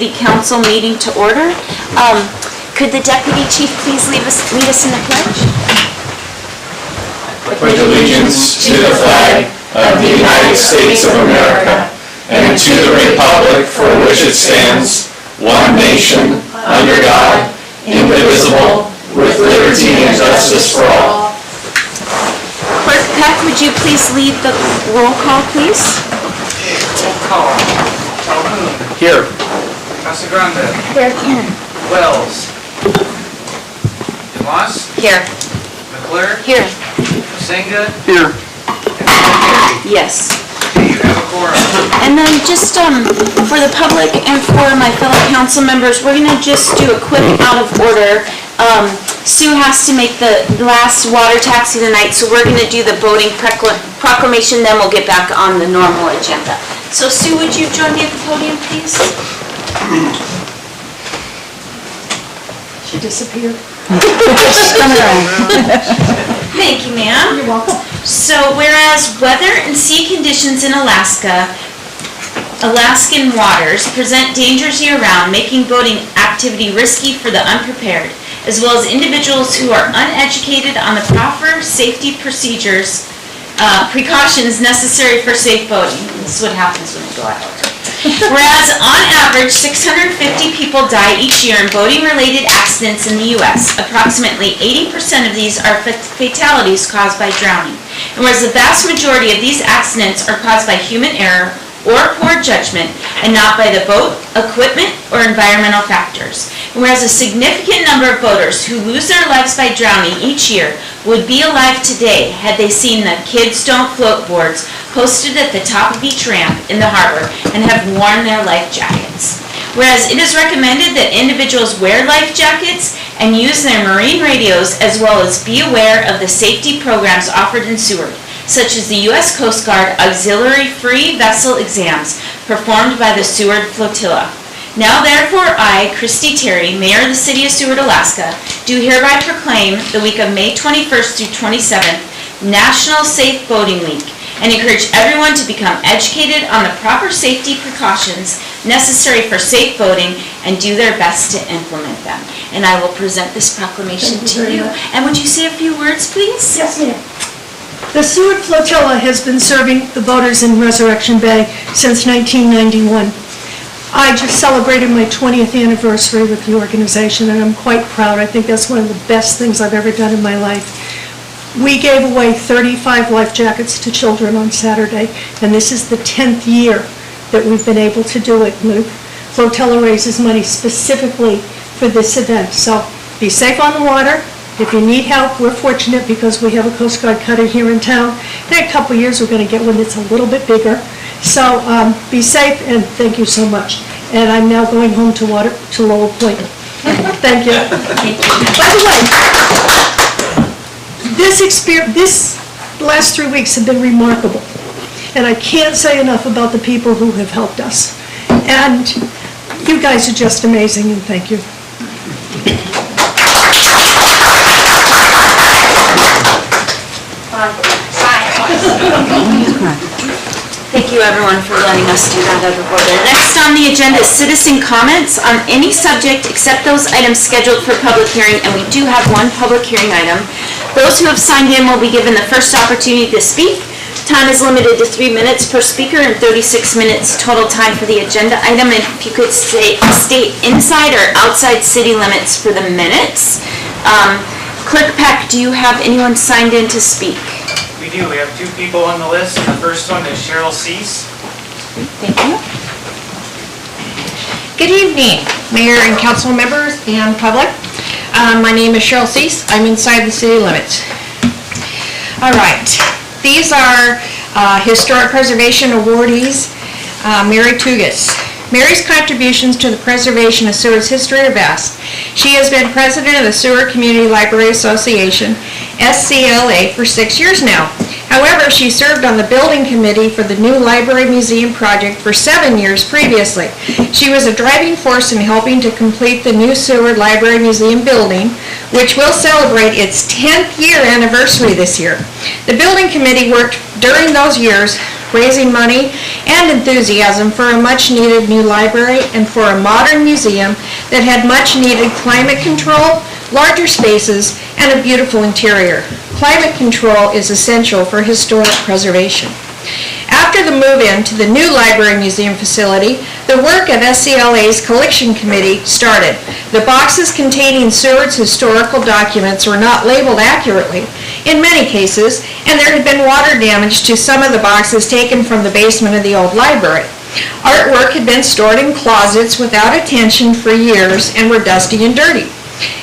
The council meeting to order. Could the deputy chief please lead us in the pledge? Pledge allegiance to the flag of the United States of America and to the republic for which it stands, one nation, under God, indivisible, with liberty and justice for all. Clerk Peck, would you please lead the roll call, please? Roll call. Calhoun. Here. Casagrande. Here. Wells. Demas. Here. McClure. Here. Senga. Here. And Yes. you have a quorum. And then just for the public and for my fellow council members, we're going to just do a quick out of order. Sue has to make the last water taxi tonight, so we're going to do the Boating Proclamation, then we'll get back on the normal agenda. So Sue, would you join me at the podium, please? She disappeared. Thank you, ma'am. You're welcome. So whereas weather and sea conditions in Alaskan waters present dangers year-round, making boating activity risky for the unprepared, as well as individuals who are uneducated on the proper safety precautions necessary for safe boating. This is what happens when we go out. Whereas on average, 650 people die each year in boating-related accidents in the U.S., approximately 80% of these are fatalities caused by drowning. And whereas the vast majority of these accidents are caused by human error or poor judgment, and not by the boat, equipment, or environmental factors. And whereas a significant number of boaters who lose their lives by drowning each year would be alive today had they seen the Kids Don't Float boards posted at the top of each ramp in the harbor and have worn their life jackets. Whereas it is recommended that individuals wear life jackets and use their marine radios, as well as be aware of the safety programs offered in Seward, such as the U.S. Coast Guard auxiliary free vessel exams performed by the Seward Flotilla. Now therefore I, Christy Terry, Mayor of the City of Seward, Alaska, do hereby proclaim the week of May 21st through 27th National Safe Boating Week, and encourage everyone to become educated on the proper safety precautions necessary for safe boating and do their best to implement them. And I will present this proclamation to you. And would you say a few words, please? Yes, ma'am. The Seward Flotilla has been serving the boaters in Resurrection Bay since 1991. I just celebrated my 20th anniversary with the organization, and I'm quite proud. I think that's one of the best things I've ever done in my life. We gave away 35 life jackets to children on Saturday, and this is the 10th year that we've been able to do it. The Flotilla raises money specifically for this event. So be safe on the water. If you need help, we're fortunate because we have a Coast Guard cutter here in town. In a couple years, we're going to get one that's a little bit bigger. So be safe, and thank you so much. And I'm now going home to Lowell Point. Thank you. By the way, this last 3 weeks have been remarkable. And I can't say enough about the people who have helped us. And you guys are just amazing, and thank you. Thank you, everyone, for letting us do that out of order. Next on the agenda is citizen comments on any subject except those items scheduled for public hearing, and we do have one public hearing item. Those who have signed in will be given the first opportunity to speak. Time is limited to 3 minutes per speaker and 36 minutes total time for the agenda item. And if you could state inside or outside city limits for the minutes. Clerk Peck, do you have anyone signed in to speak? We do. We have 2 people on the list. The first one is Cheryl Cease. Thank you. Good evening, Mayor and council members and public. My name is Cheryl Cease. I'm inside the city limits. All right. These are Historic Preservation awardees. Mary Tugas. Mary's contributions to the preservation of Seward's history are vast. She has been president of the Seward Community Library Association, SCLA, for 6 years now. However, she served on the building committee for the new library museum project for 7 years previously. She was a driving force in helping to complete the new Seward Library Museum building, which will celebrate its 10th year anniversary this year. The building committee worked during those years raising money and enthusiasm for a much-needed new library and for a modern museum that had much-needed climate control, larger spaces, and a beautiful interior. Climate control is essential for historic preservation. After the move-in to the new library museum facility, the work of SCLA's collection committee started. The boxes containing Seward's historical documents were not labeled accurately in many cases, and there had been water damage to some of the boxes taken from the basement of the old library. Artwork had been stored in closets without attention for years and were dusty and dirty.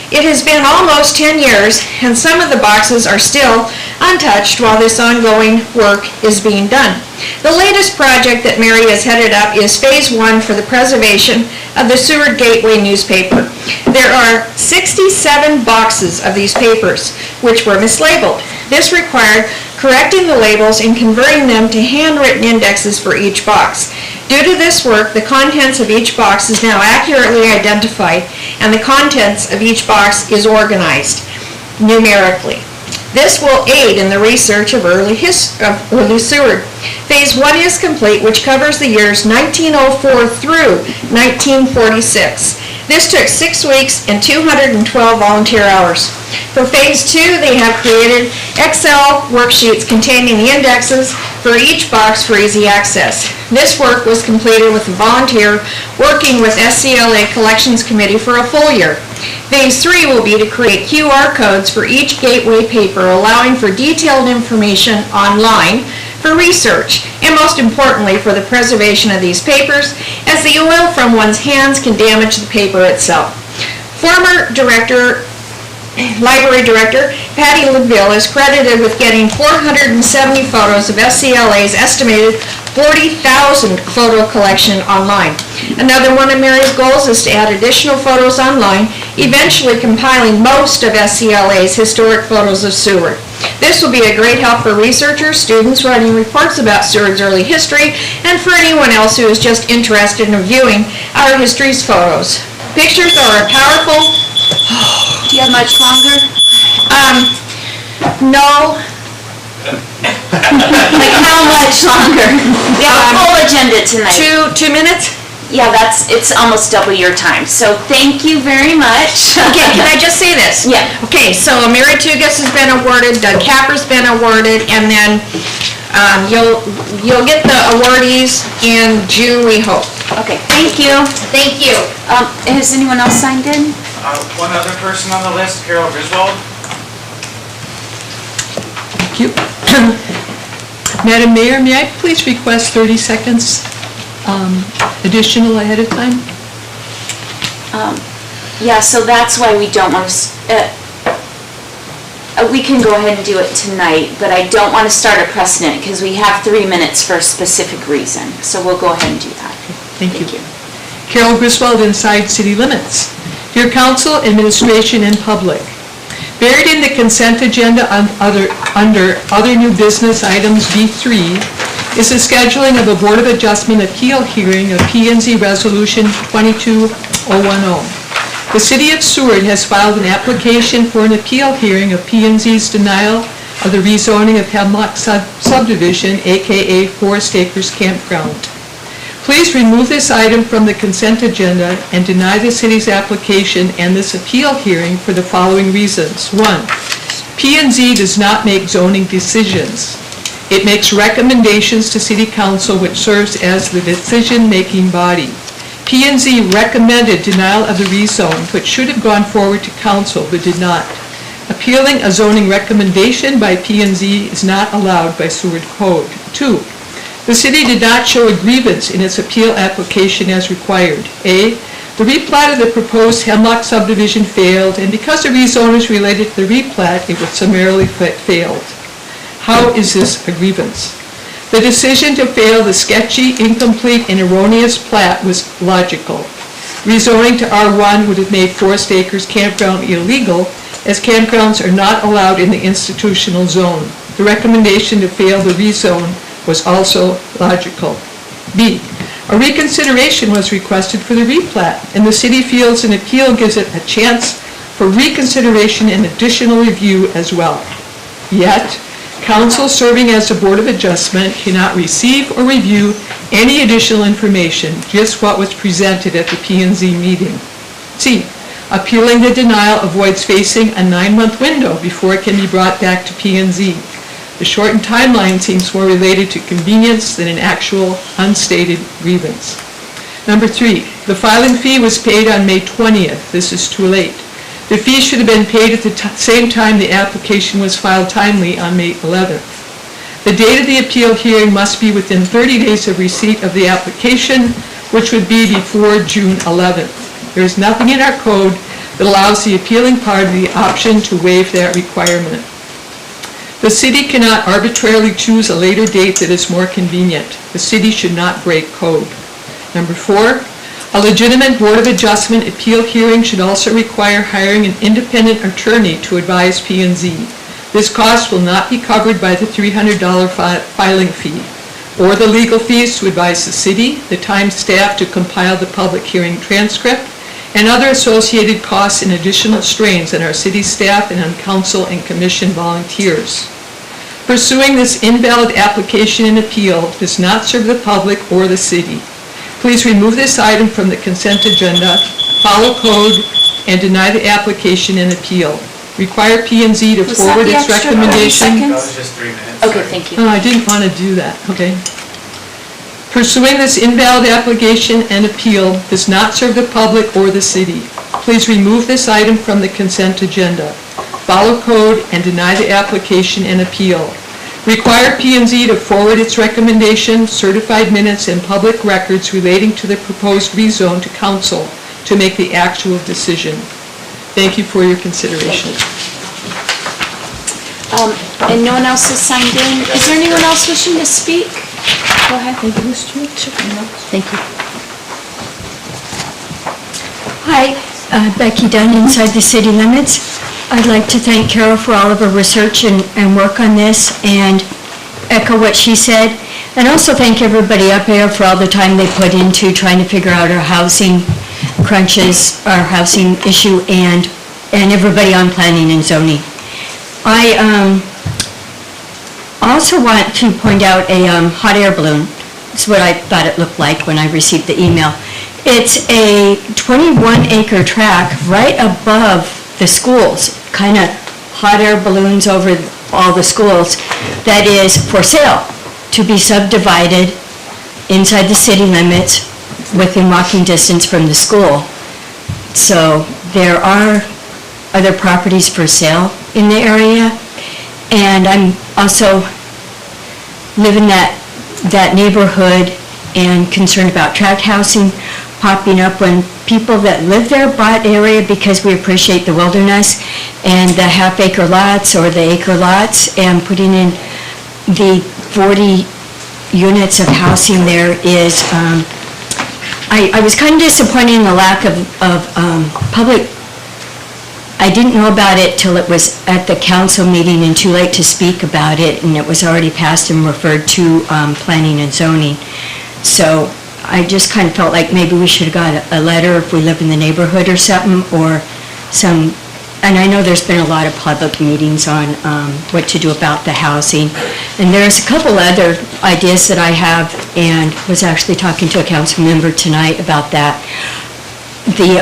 It has been almost 10 years, and some of the boxes are still untouched while this ongoing work is being done. The latest project that Mary has headed up is Phase 1 for the preservation of the Seward Gateway newspaper. There are 67 boxes of these papers, which were mislabeled. This required correcting the labels and converting them to handwritten indexes for each box. Due to this work, the contents of each box is now accurately identified, and the contents of each box is organized numerically. This will aid in the research of early Seward. Phase 1 is complete, which covers the years 1904 through 1946. This took 6 weeks and 212 volunteer hours. For Phase 2, they have created Excel worksheets containing the indexes for each box for easy access. This work was completed with a volunteer working with SCLA Collections Committee for a full year. Phase 3 will be to create QR codes for each gateway paper, allowing for detailed information online for research, and most importantly for the preservation of these papers, as the oil from one's hands can damage the paper itself. Former Library Director Patty Linville is credited with getting 470 photos of SCLA's estimated 40,000 photo collection online. Another one of Mary's goals is to add additional photos online, eventually compiling most of SCLA's historic photos of Seward. This will be a great help for researchers, students writing reports about Seward's early history, and for anyone else who is just interested in viewing our history's photos. Pictures are a powerful... Do you have much longer? No. Like how much longer? We have a full agenda tonight. 2 minutes? Yeah, it's almost double your time, so thank you very much. Okay, can I just say this? Yeah. Okay, so Mary Tugas has been awarded, Doug Capra's been awarded, and then you'll get the awardees in June, we hope. Okay, thank you. Thank you. Has anyone else signed in? One other person on the list, Carol Griswold. Thank you. Madam Mayor, may I please request 30 seconds additional ahead of time? Yeah, so that's why we don't want to, we can go ahead and do it tonight, but I don't want to start a precedent because we have 3 minutes for a specific reason. So we'll go ahead and do that. Thank you. Carol Griswold, Inside City Limits. Dear Council, Administration, and Public, buried in the consent agenda under other new business items B3 is the scheduling of a Board of Adjustment appeal hearing of P&Z Resolution 22010. The City of Seward has filed an application for an appeal hearing of P&Z's denial of the rezoning of Hemlock subdivision, aka Forest Acres Campground. Please remove this item from the consent agenda and deny the city's application and this appeal hearing for the following reasons. 1. P&Z does not make zoning decisions. It makes recommendations to City Council, which serves as the decision-making body. P&Z recommended denial of the rezone, which should have gone forward to Council, but did not. Appealing a zoning recommendation by P&Z is not allowed by Seward Code. 2. The city did not show a grievance in its appeal application as required. A. The replat of the proposed Hemlock subdivision failed, and because the rezone is related to the replat, it was summarily failed. How is this a grievance? The decision to fail the sketchy, incomplete, and erroneous plat was logical. Rezoning to R1 would have made Forest Acres Campground illegal, as campgrounds are not allowed in the institutional zone. The recommendation to fail the rezone was also logical. B. A reconsideration was requested for the replat, and the city feels an appeal gives it a chance for reconsideration and additional review as well. Yet, Council serving as the Board of Adjustment cannot receive or review any additional information, just what was presented at the P&Z meeting. C, appealing the denial avoids facing a 9-month window before it can be brought back to P&Z. The shortened timeline seems more related to convenience than an actual unstated grievance. Number 3, the filing fee was paid on May 20th. This is too late. The fee should have been paid at the same time the application was filed timely on May 11th. The date of the appeal hearing must be within 30 days of receipt of the application, which would be before June 11th. There is nothing in our code that allows the appealing party the option to waive that requirement. The city cannot arbitrarily choose a later date that is more convenient. The city should not break code. Number 4, a legitimate Board of Adjustment appeal hearing should also require hiring an independent attorney to advise P&Z. This cost will not be covered by the $300 filing fee, or the legal fees to advise the city, the time staff to compile the public hearing transcript, and other associated costs and additional strains on our city staff and on council and commission volunteers. Pursuing this invalid application and appeal does not serve the public or the city. Please remove this item from the consent agenda, follow code, and deny the application and appeal. Require P&Z to Was that forward the its extra 30 recommendation. That seconds? was just 3 minutes. Okay, sorry. thank you. Oh, I didn't want to do that, okay. Pursuing this invalid application and appeal does not serve the public or the city. Please remove this item from the consent agenda. Follow code and deny the application and appeal. Require P&Z to forward its recommendation, certified minutes, and public records relating to the proposed rezone to council to make the actual decision. Thank you for your consideration. And no one else has signed in. Is there anyone else wishing to speak? Go ahead. Thank you. Thank you. Hi, Becky Dunn, Inside the City Limits. I'd like to thank Carol for all of her research and work on this and echo what she said. And also thank everybody up there for all the time they put into trying to figure out our housing crunches, our housing issue, and everybody on planning and zoning. I also want to point out a hot air balloon. It's what I thought it looked like when I received the email. It's a 21-acre tract right above the schools, kind of hot air balloons over all the schools, that is for sale, to be subdivided inside the city limits within walking distance from the school. So there are other properties for sale in the area, and I'm also live in that neighborhood and concerned about tract housing popping up when people that live there bought area because we appreciate the wilderness and the half-acre lots or the acre lots, and putting in the 40 units of housing there is, I was kind of disappointed in the lack of public. I didn't know about it till it was at the council meeting and too late to speak about it, and it was already passed and referred to planning and zoning. So I just kind of felt like maybe we should have got a letter if we live in the neighborhood or something, or some, and I know there's been a lot of public meetings on what to do about the housing. And there's a couple other ideas that I have, and was actually talking to a council member tonight about that. The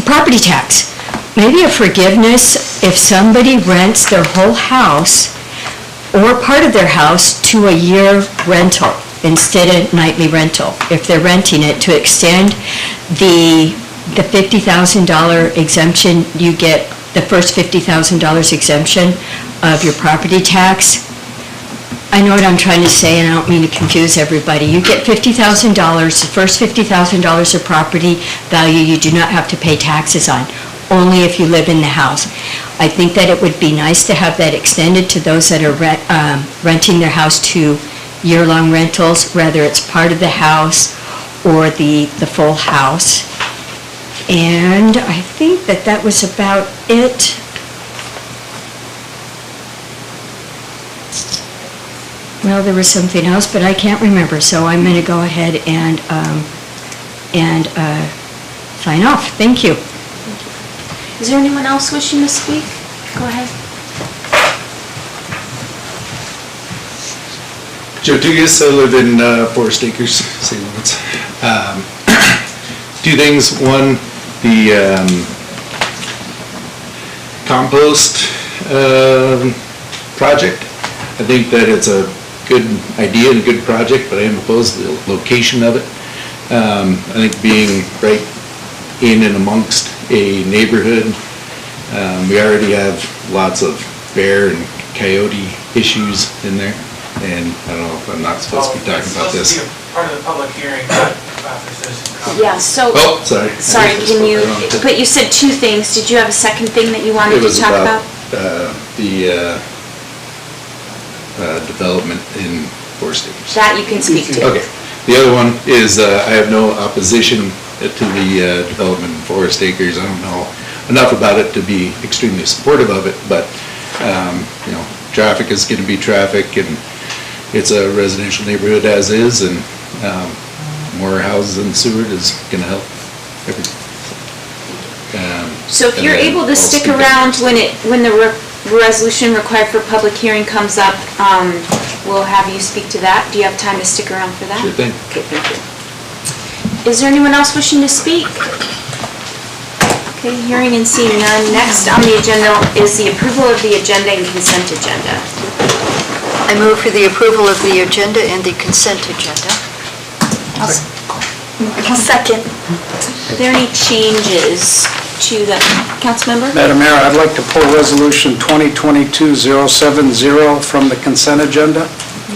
property tax. Maybe a forgiveness if somebody rents their whole house or part of their house to a year rental instead of nightly rental. If they're renting it, to extend the $50,000 exemption, you get the first $50,000 exemption of your property tax. I know what I'm trying to say, and I don't mean to confuse everybody. You get $50,000, the first $50,000 of property value you do not have to pay taxes on, only if you live in the house. I think that it would be nice to have that extended to those that are renting their house to year-long rentals, whether it's part of the house or the full house. And I think that was about it. Well, there was something else, but I can't remember, so I'm going to go ahead and sign off. Thank you. Is there anyone else wishing to speak? Go ahead. Joe Dugas, I live in Forest Acres, city limits. Two things. One, the compost project. I think that it's a good idea and a good project, but I am opposed to the location of it. I think being right in and amongst a neighborhood, we already have lots of bear and coyote issues in there, and I don't know if I'm not supposed to be talking about this. It's supposed to be a part of the public hearing, but for citizen comment. Yeah, so, Oh, sorry. sorry, can you, but you said two things. Did you have a second thing that you wanted It to was talk about about? the development in Forest Acres. That you can speak to. Okay. The other one is, I have no opposition to the development in Forest Acres. I don't know enough about it to be extremely supportive of it, but, you know, traffic is gonna be traffic, and it's a residential neighborhood as is, and more houses in Seward is gonna help everything. So if you're and then able to I'll stick speak up. around when the resolution required for public hearing comes up, we'll have you speak to that. Do you have time to stick around for that? Sure thing. Okay, thank you. Is there anyone else wishing to speak? Okay, hearing and seeing none. Next on the agenda is the approval of the agenda and consent agenda. I move for the approval of the agenda and the consent agenda. Second. Are there any changes to the, council member? Madam Mayor, I'd like to pull Resolution 2022-070 from the consent agenda,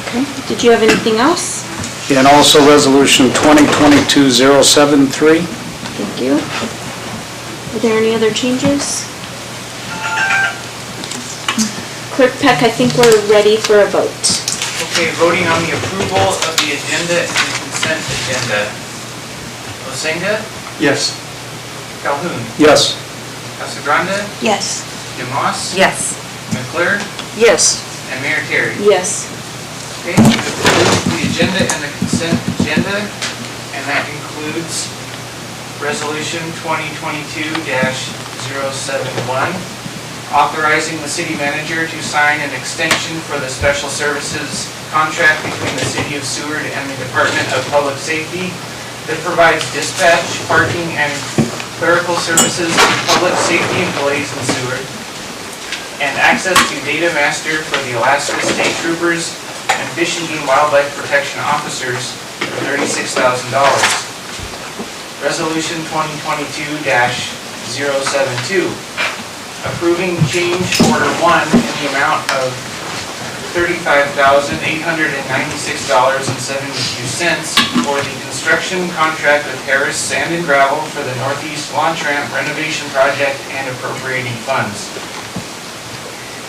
Okay. Did you have anything else? and also Resolution 2022-073. Thank you. Are there any other changes? Clerk Peck, I think we're ready for a vote. Okay, voting on the approval of the agenda and the consent agenda. Osenga, Yes. Calhoun, Yes. Casagrande, Yes. Demas, Yes. McClure, Yes. and Mayor Terry. Yes. Okay, we've approved the agenda and the consent agenda, and that includes Resolution 2022-071, authorizing the city manager to sign an extension for the special services contract between the City of Seward and the Department of Public Safety that provides dispatch, parking, and clerical services to public safety employees in Seward, and access to data master for the Alaska State Troopers and Fish and Game Wildlife Protection Officers for $36,000. Resolution 2022-072, approving change order 1 in the amount of $35,896.72 for the construction contract with Harris Sand and Gravel for the Northeast Launch Ramp renovation project and appropriating funds,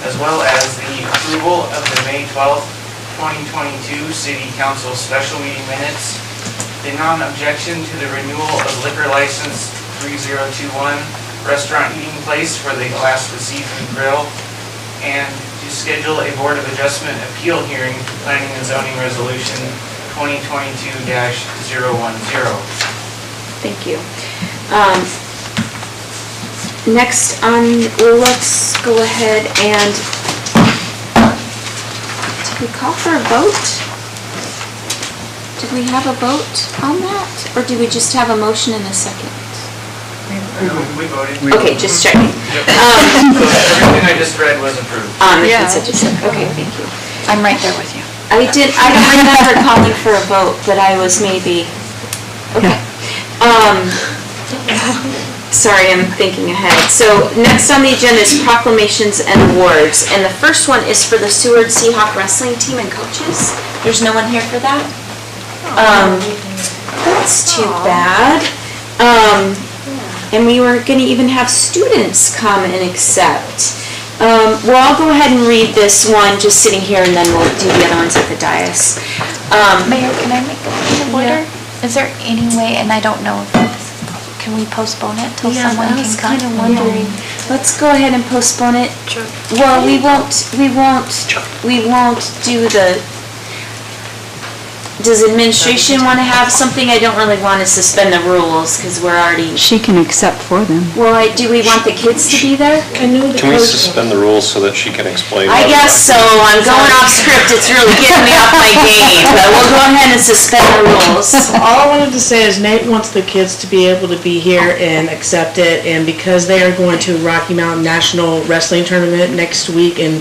as well as the approval of the May 12th, 2022 City Council special meeting minutes, the non-objection to the renewal of liquor license 3021 Restaurant Eating Place for the Alaska Seafood Grill, and to schedule a Board of Adjustment appeal hearing for Planning and Zoning Resolution 2022-010. Thank you. Next, let's go ahead and, did we call for a vote? Did we have a vote on that? Or did we just have a motion and a second? We voted. Okay, just checking. So everything I just read was approved. On the Yeah. consent agenda. Okay, thank you. I'm right there with you. I don't remember calling for a vote, but I was maybe, okay. Sorry, I'm thinking ahead. So next on the agenda is Proclamations and Awards, and the first one is for the Seward Seahawk Wrestling Team and coaches. There's no one here for that? That's too bad. And we were gonna even have students come and accept. Well, I'll go ahead and read this one, just sitting here, and then we'll do the other ones at the dais. Mayor, can I make a point of order? Is there any way, and I don't know if this, can we postpone it till someone can come? I was kinda wondering. Let's go ahead and postpone it. Sure. Well, we won't do does administration want to have something? I don't really want to suspend the rules because we're already, She can accept for them. well, do we want the kids to be there? I knew the Can we coach- suspend the rules so that she can explain? I what guess so. I'm going off script. It's really getting me off my game, but we'll go ahead and suspend the rules. All I wanted to say is Nate wants the kids to be able to be here and accept it, and because they are going to Rocky Mountain National Wrestling Tournament next week in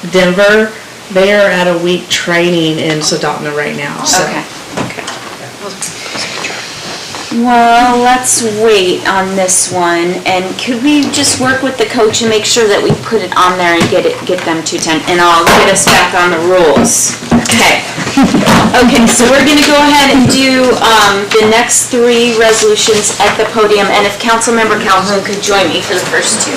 Denver, they are at a week training in Soldotna right now, so. Okay. Well, let's wait on this one, and could we just work with the coach and make sure that we put it on there and get them to attend, and I'll get us back on the rules. Okay. Okay, so we're gonna go ahead and do, the next three resolutions at the podium, and if Councilmember Calhoun could join me for the first two.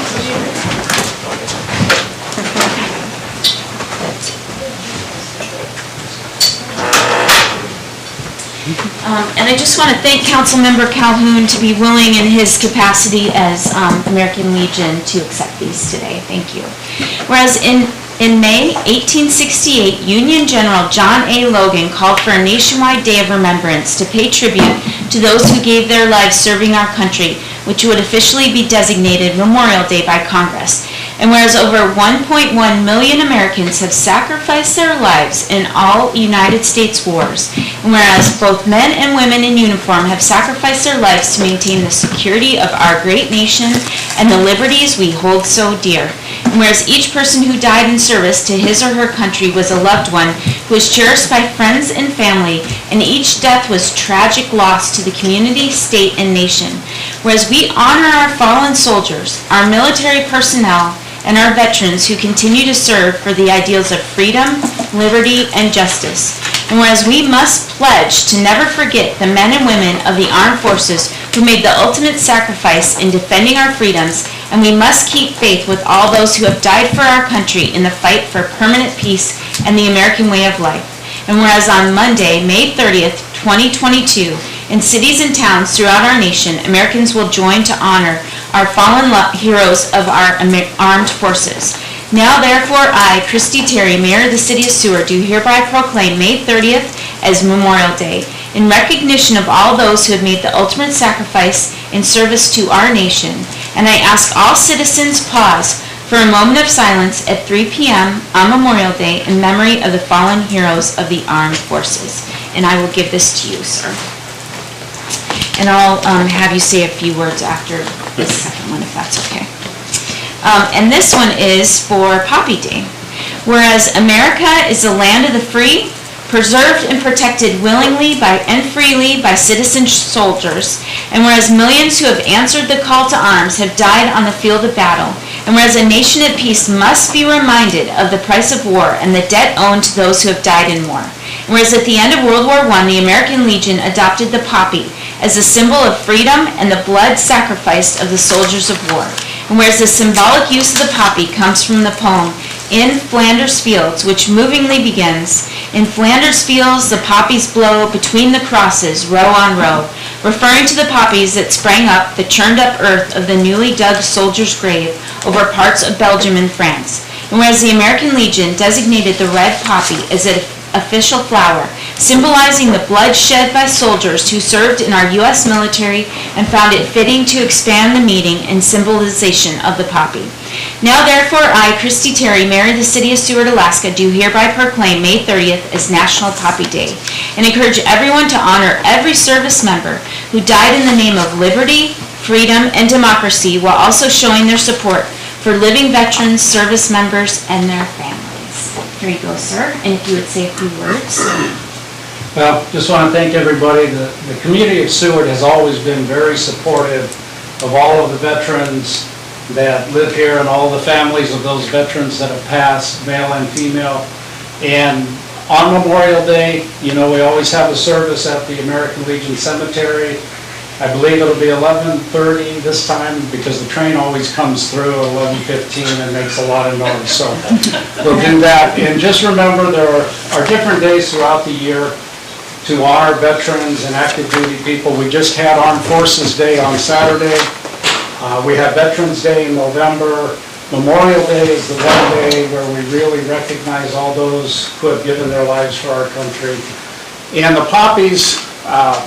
And I just want to thank Councilmember Calhoun to be willing in his capacity as American Legion to accept these today. Thank you. Whereas in May 1868, Union General John A. Logan called for a nationwide day of remembrance to pay tribute to those who gave their lives serving our country, which would officially be designated Memorial Day by Congress. And whereas over 1.1 million Americans have sacrificed their lives in all United States wars, and whereas both men and women in uniform have sacrificed their lives to maintain the security of our great nation and the liberties we hold so dear, and whereas each person who died in service to his or her country was a loved one who was cherished by friends and family, and each death was tragic loss to the community, state, and nation. Whereas we honor our fallen soldiers, our military personnel, and our veterans who continue to serve for the ideals of freedom, liberty, and justice. And whereas we must pledge to never forget the men and women of the armed forces who made the ultimate sacrifice in defending our freedoms, and we must keep faith with all those who have died for our country in the fight for permanent peace and the American way of life. And whereas on Monday, May 30th, 2022, in cities and towns throughout our nation, Americans will join to honor our fallen heroes of our armed forces. Now therefore, I, Christy Terry, Mayor of the City of Seward, do hereby proclaim May 30th as Memorial Day, in recognition of all those who have made the ultimate sacrifice in service to our nation. And I ask all citizens pause for a moment of silence at 3 p.m. on Memorial Day in memory of the fallen heroes of the armed forces. And I will give this to you, sir. And I'll have you say a few words after the second one, if that's okay. And this one is for Poppy Day. Whereas America is the land of the free, preserved and protected willingly and freely by citizen soldiers, and whereas millions who have answered the call to arms have died on the field of battle, and whereas a nation at peace must be reminded of the price of war and the debt owed to those who have died in war. And whereas at the end of World War I, the American Legion adopted the poppy as a symbol of freedom and the blood sacrificed of the soldiers of war. And whereas the symbolic use of the poppy comes from the poem In Flanders Fields, which movingly begins, "In Flanders fields the poppies blow between the crosses, row on row," referring to the poppies that sprang up the churned up earth of the newly dug soldier's grave over parts of Belgium and France. And whereas the American Legion designated the red poppy as an official flower, symbolizing the blood shed by soldiers who served in our U.S. military, and found it fitting to expand the meaning and symbolization of the poppy. Now therefore, I, Christy Terry, Mayor of the City of Seward, Alaska, do hereby proclaim May 30th as National Poppy Day, and encourage everyone to honor every service member who died in the name of liberty, freedom, and democracy, while also showing their support for living veterans, service members, and their families. Here you go, sir, and if you would say a few words. Well, just want to thank everybody. The community of Seward has always been very supportive of all of the veterans that live here and all the families of those veterans that have passed, male and female. And on Memorial Day, you know, we always have a service at the American Legion Cemetery. I believe it'll be 11:30 this time because the train always comes through at 11:15 and makes a lot of noise. So we'll do that. And just remember, there are different days throughout the year to honor veterans and active duty people. We just had Armed Forces Day on Saturday. We have Veterans Day in November. Memorial Day is the one day where we really recognize all those who have given their lives for our country. And the poppies,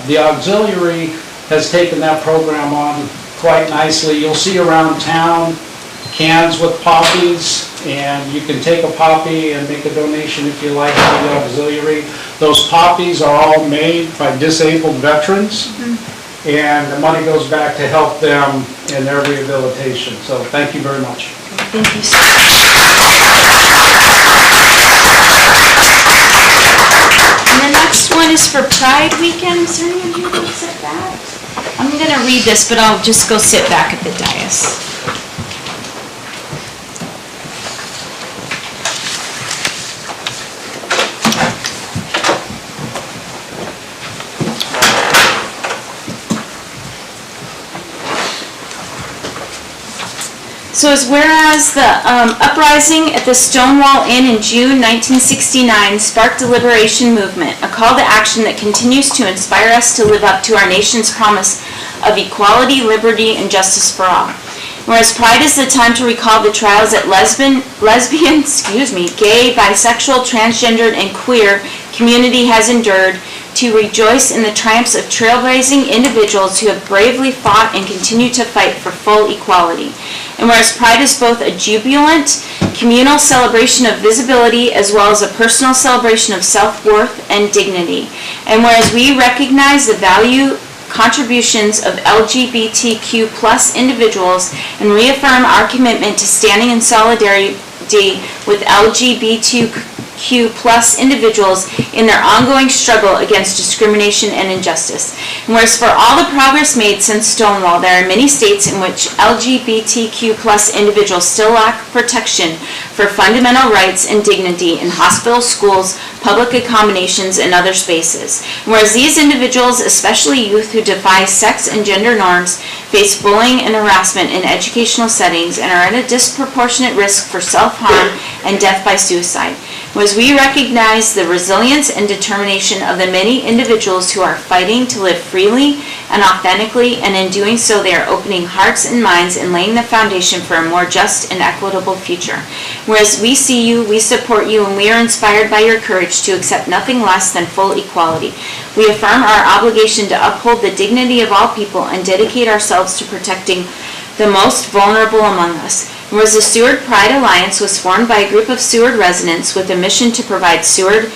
the auxiliary has taken that program on quite nicely. You'll see around town cans with poppies, and you can take a poppy and make a donation if you like to the auxiliary. Those poppies are all made by disabled veterans, and the money goes back to help them in their rehabilitation. So thank you very much. Thank you so And the next one is for Pride Weekend. Is there anyone here that looks at that? I'm gonna read this, but I'll just go sit back at the dais. So as whereas the uprising at the Stonewall Inn in June 1969 sparked a liberation movement, a call to action that continues to inspire us to live up to our nation's promise of equality, liberty, and justice for all. Whereas Pride is the time to recall the trials that lesbian, gay, bisexual, transgendered, and queer community has endured, to rejoice in the triumphs of trailblazing individuals who have bravely fought and continue to fight for full equality. And whereas Pride is both a jubilant, communal celebration of visibility as well as a personal celebration of self-worth and dignity. And whereas we recognize the value contributions of LGBTQ plus individuals and reaffirm our commitment to standing in solidarity with LGBTQ plus individuals in their ongoing struggle against discrimination and injustice. And whereas for all the progress made since Stonewall, there are many states in which LGBTQ plus individuals still lack protection for fundamental rights and dignity in hospitals, schools, public accommodations, and other spaces. And whereas these individuals, especially youth who defy sex and gender norms, face bullying and harassment in educational settings and are at a disproportionate risk for self-harm and death by suicide. Whereas we recognize the resilience and determination of the many individuals who are fighting to live freely and authentically, and in doing so they are opening hearts and minds and laying the foundation for a more just and equitable future. Whereas we see you, we support you, and we are inspired by your courage to accept nothing less than full equality. We affirm our obligation to uphold the dignity of all people and dedicate ourselves to protecting the most vulnerable among us. Whereas the Seward Pride Alliance was formed by a group of Seward residents with a mission to provide Seward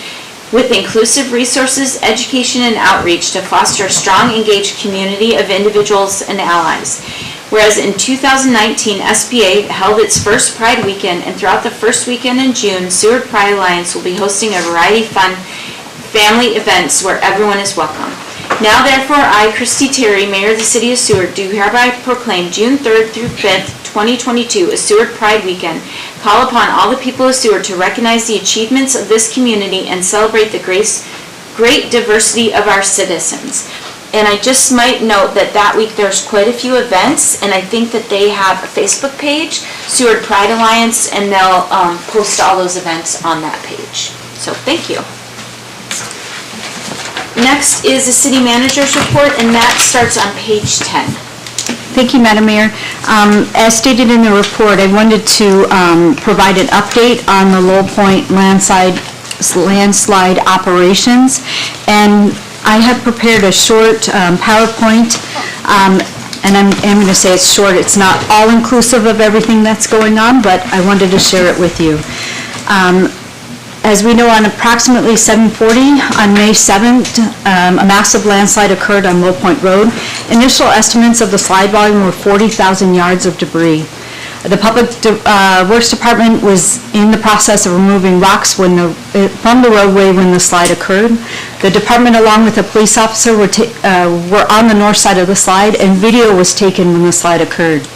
with inclusive resources, education, and outreach to foster a strong, engaged community of individuals and allies. Whereas in 2019, SPA held its first Pride Weekend, and throughout the first weekend in June, Seward Pride Alliance will be hosting a variety of fun family events where everyone is welcome. Now therefore, I, Christy Terry, Mayor of the City of Seward, do hereby proclaim June 3rd through 5th, 2022, a Seward Pride Weekend. Call upon all the people of Seward to recognize the achievements of this community and celebrate the great diversity of our citizens. And I just might note that that week there's quite a few events, and I think that they have a Facebook page, Seward Pride Alliance, and they'll post all those events on that page. So thank you. Next is the city manager's report, and that starts on page 10. Thank you, Madam Mayor. As stated in the report, I wanted to provide an update on the Low Point Landslide operations, and I have prepared a short PowerPoint, and I'm going to say it's short. It's not all-inclusive of everything that's going on, but I wanted to share it with you. As we know, on approximately 7:40 on May 7th, a massive landslide occurred on Low Point Road. Initial estimates of the slide volume were 40,000 yards of debris. The Public Works Department was in the process of removing rocks from the roadway when the slide occurred. The department, along with a police officer, were on the north side of the slide, and video was taken when the slide occurred.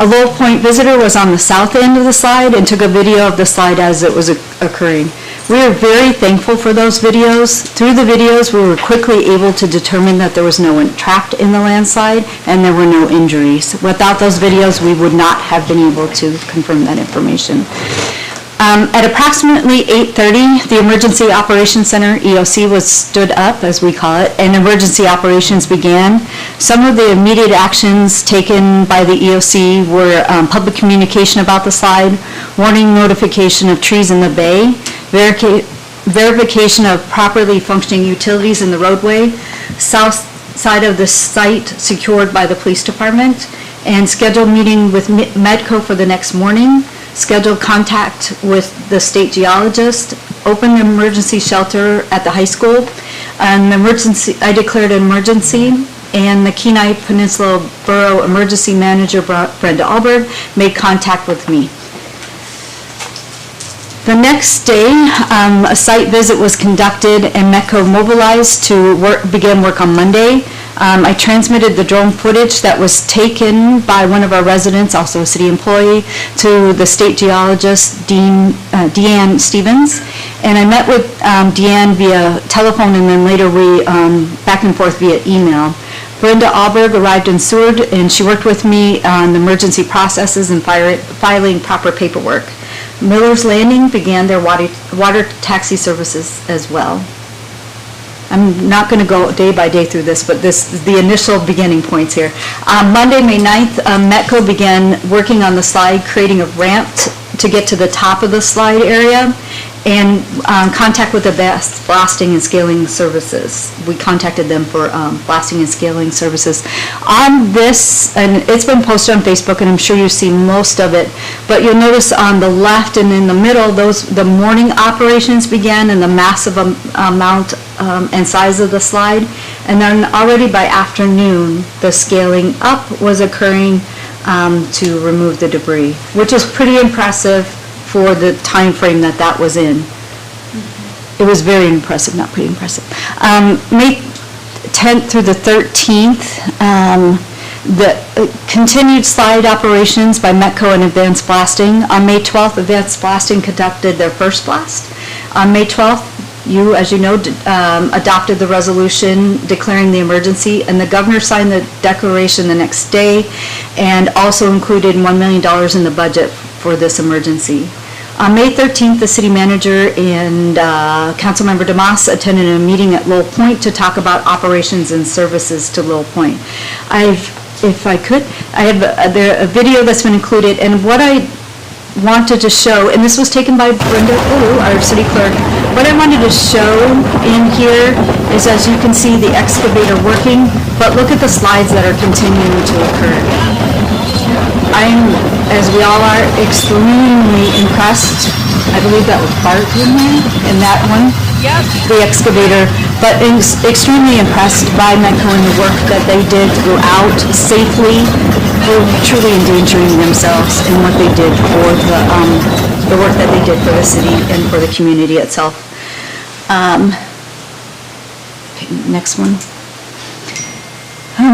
A Low Point visitor was on the south end of the slide and took a video of the slide as it was occurring. We are very thankful for those videos. Through the videos, we were quickly able to determine that there was no one trapped in the landslide and there were no injuries. Without those videos, we would not have been able to confirm that information. At approximately 8:30, the Emergency Operations Center, EOC, was stood up, as we call it, and emergency operations began. Some of the immediate actions taken by the EOC were public communication about the slide, warning notification of trees in the bay, verification of properly functioning utilities in the roadway, south side of the site secured by the police department, and scheduled meeting with Medco for the next morning, scheduled contact with the state geologist, opened an emergency shelter at the high school, I declared an emergency, and the Kenai Peninsula Borough Emergency Manager Brenda Alberg made contact with me. The next day, a site visit was conducted and Medco mobilized to begin work on Monday. I transmitted the drone footage that was taken by one of our residents, also a city employee, to the state geologist, Deanne Stevens. And I met with Deanne via telephone and then later we back and forth via email. Brenda Alberg arrived in Seward and she worked with me on the emergency processes and filing proper paperwork. Miller's Landing began their water taxi services as well. I'm not going to go day by day through this, but this is the initial beginning points here. Monday, May 9th, Medco began working on the slide, creating a ramp to get to the top of the slide area, and contact with the blasting and scaling services. We contacted them for blasting and scaling services. On this, and it's been posted on Facebook, and I'm sure you've seen most of it, but you'll notice on the left and in the middle, the morning operations began and the massive amount and size of the slide. And then already by afternoon, the scaling up was occurring to remove the debris, which is pretty impressive for the time frame that was in. It was very impressive, not pretty impressive. May 10th through the 13th, the continued slide operations by Medco and Advanced Blasting. On May 12th, Advanced Blasting conducted their first blast. On May 12th, you, as you know, adopted the resolution declaring the emergency, and the governor signed the declaration the next day and also included $1 million in the budget for this emergency. On May 13th, the city manager and Councilmember DeMoss attended a meeting at Lowell Point to talk about operations and services to Lowell Point. If I could, I have a video that's been included, and what I wanted to show, and this was taken by Brenda Olu, our city clerk, what I wanted to show in here is, as you can see, the excavator working, but look at the slides that are continuing to occur. I'm, as we all are, extremely impressed. I believe that was Bart in that one. Yep. The excavator, but extremely impressed by Medco and the work that they did throughout safely. They're truly endangering themselves in what they did for the work that they did for the city and for the community itself. Next one.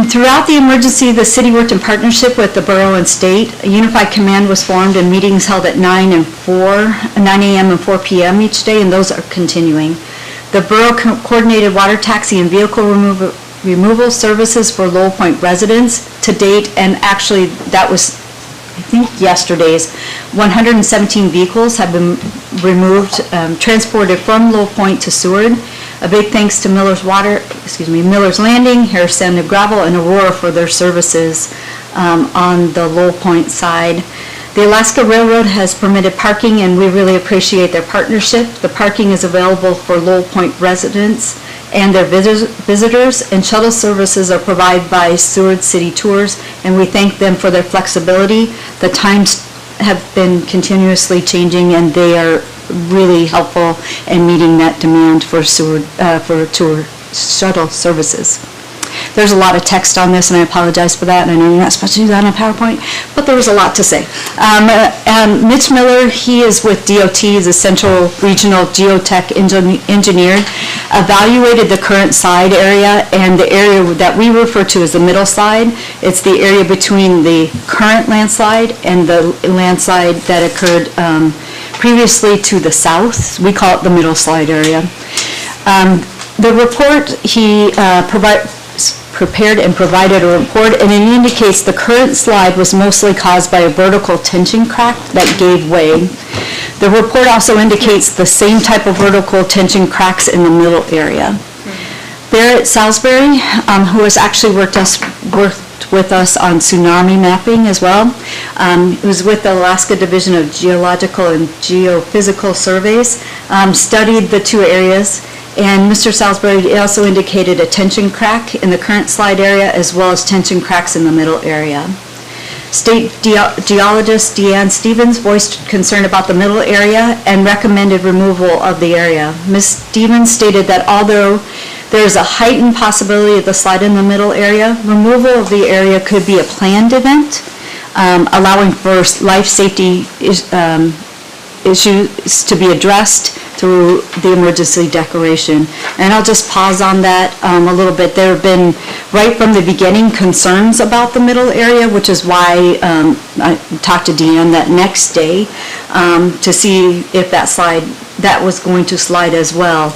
Throughout the emergency, the city worked in partnership with the borough and state. A unified command was formed and meetings held at 9 a.m. and 4 p.m. each day, and those are continuing. The borough coordinated water taxi and vehicle removal services for Lowell Point residents to date, and actually that was, I think, yesterday's. 117 vehicles have been removed, transported from Lowell Point to Seward. A big thanks to Miller's Landing, Harris Sand and Gravel, and Aurora for their services on the Lowell Point side. The Alaska Railroad has permitted parking, and we really appreciate their partnership. The parking is available for Lowell Point residents and their visitors, and shuttle services are provided by Seward City Tours, and we thank them for their flexibility. The times have been continuously changing, and they are really helpful in meeting that demand for tour shuttle services. There's a lot of text on this, and I apologize for that, and I know you're not supposed to do that on a PowerPoint, but there was a lot to say. Mitch Miller, he is with DOT, he's a Central Regional Geotech engineer, evaluated the current slide area, and the area that we refer to as the middle slide. It's the area between the current landslide and the landslide that occurred previously to the south. We call it the middle slide area. The report, he prepared and provided a report, and it indicates the current slide was mostly caused by a vertical tension crack that gave way. The report also indicates the same type of vertical tension cracks in the middle area. Barrett Salisbury, who has actually worked with us on tsunami mapping as well, who's with the Alaska Division of Geological and Geophysical Surveys, studied the two areas, and Mr. Salisbury also indicated a tension crack in the current slide area as well as tension cracks in the middle area. State geologist Deanne Stevens voiced concern about the middle area and recommended removal of the area. Ms. Stevens stated that although there is a heightened possibility of the slide in the middle area, removal of the area could be a planned event, allowing for life safety issues to be addressed through the emergency declaration. And I'll just pause on that a little bit. There have been, right from the beginning, concerns about the middle area, which is why I talked to Deanne that next day to see if that was going to slide as well.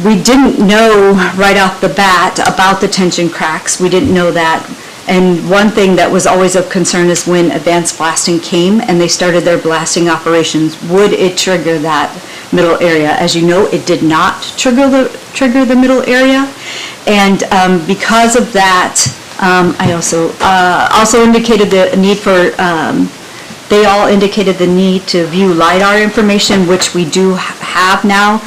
We didn't know right off the bat about the tension cracks. We didn't know that. And one thing that was always of concern is when advanced blasting came and they started their blasting operations, would it trigger that middle area? As you know, it did not trigger the middle area. And because of that, I also indicated the need for, they all indicated the need to view LiDAR information, which we do have now.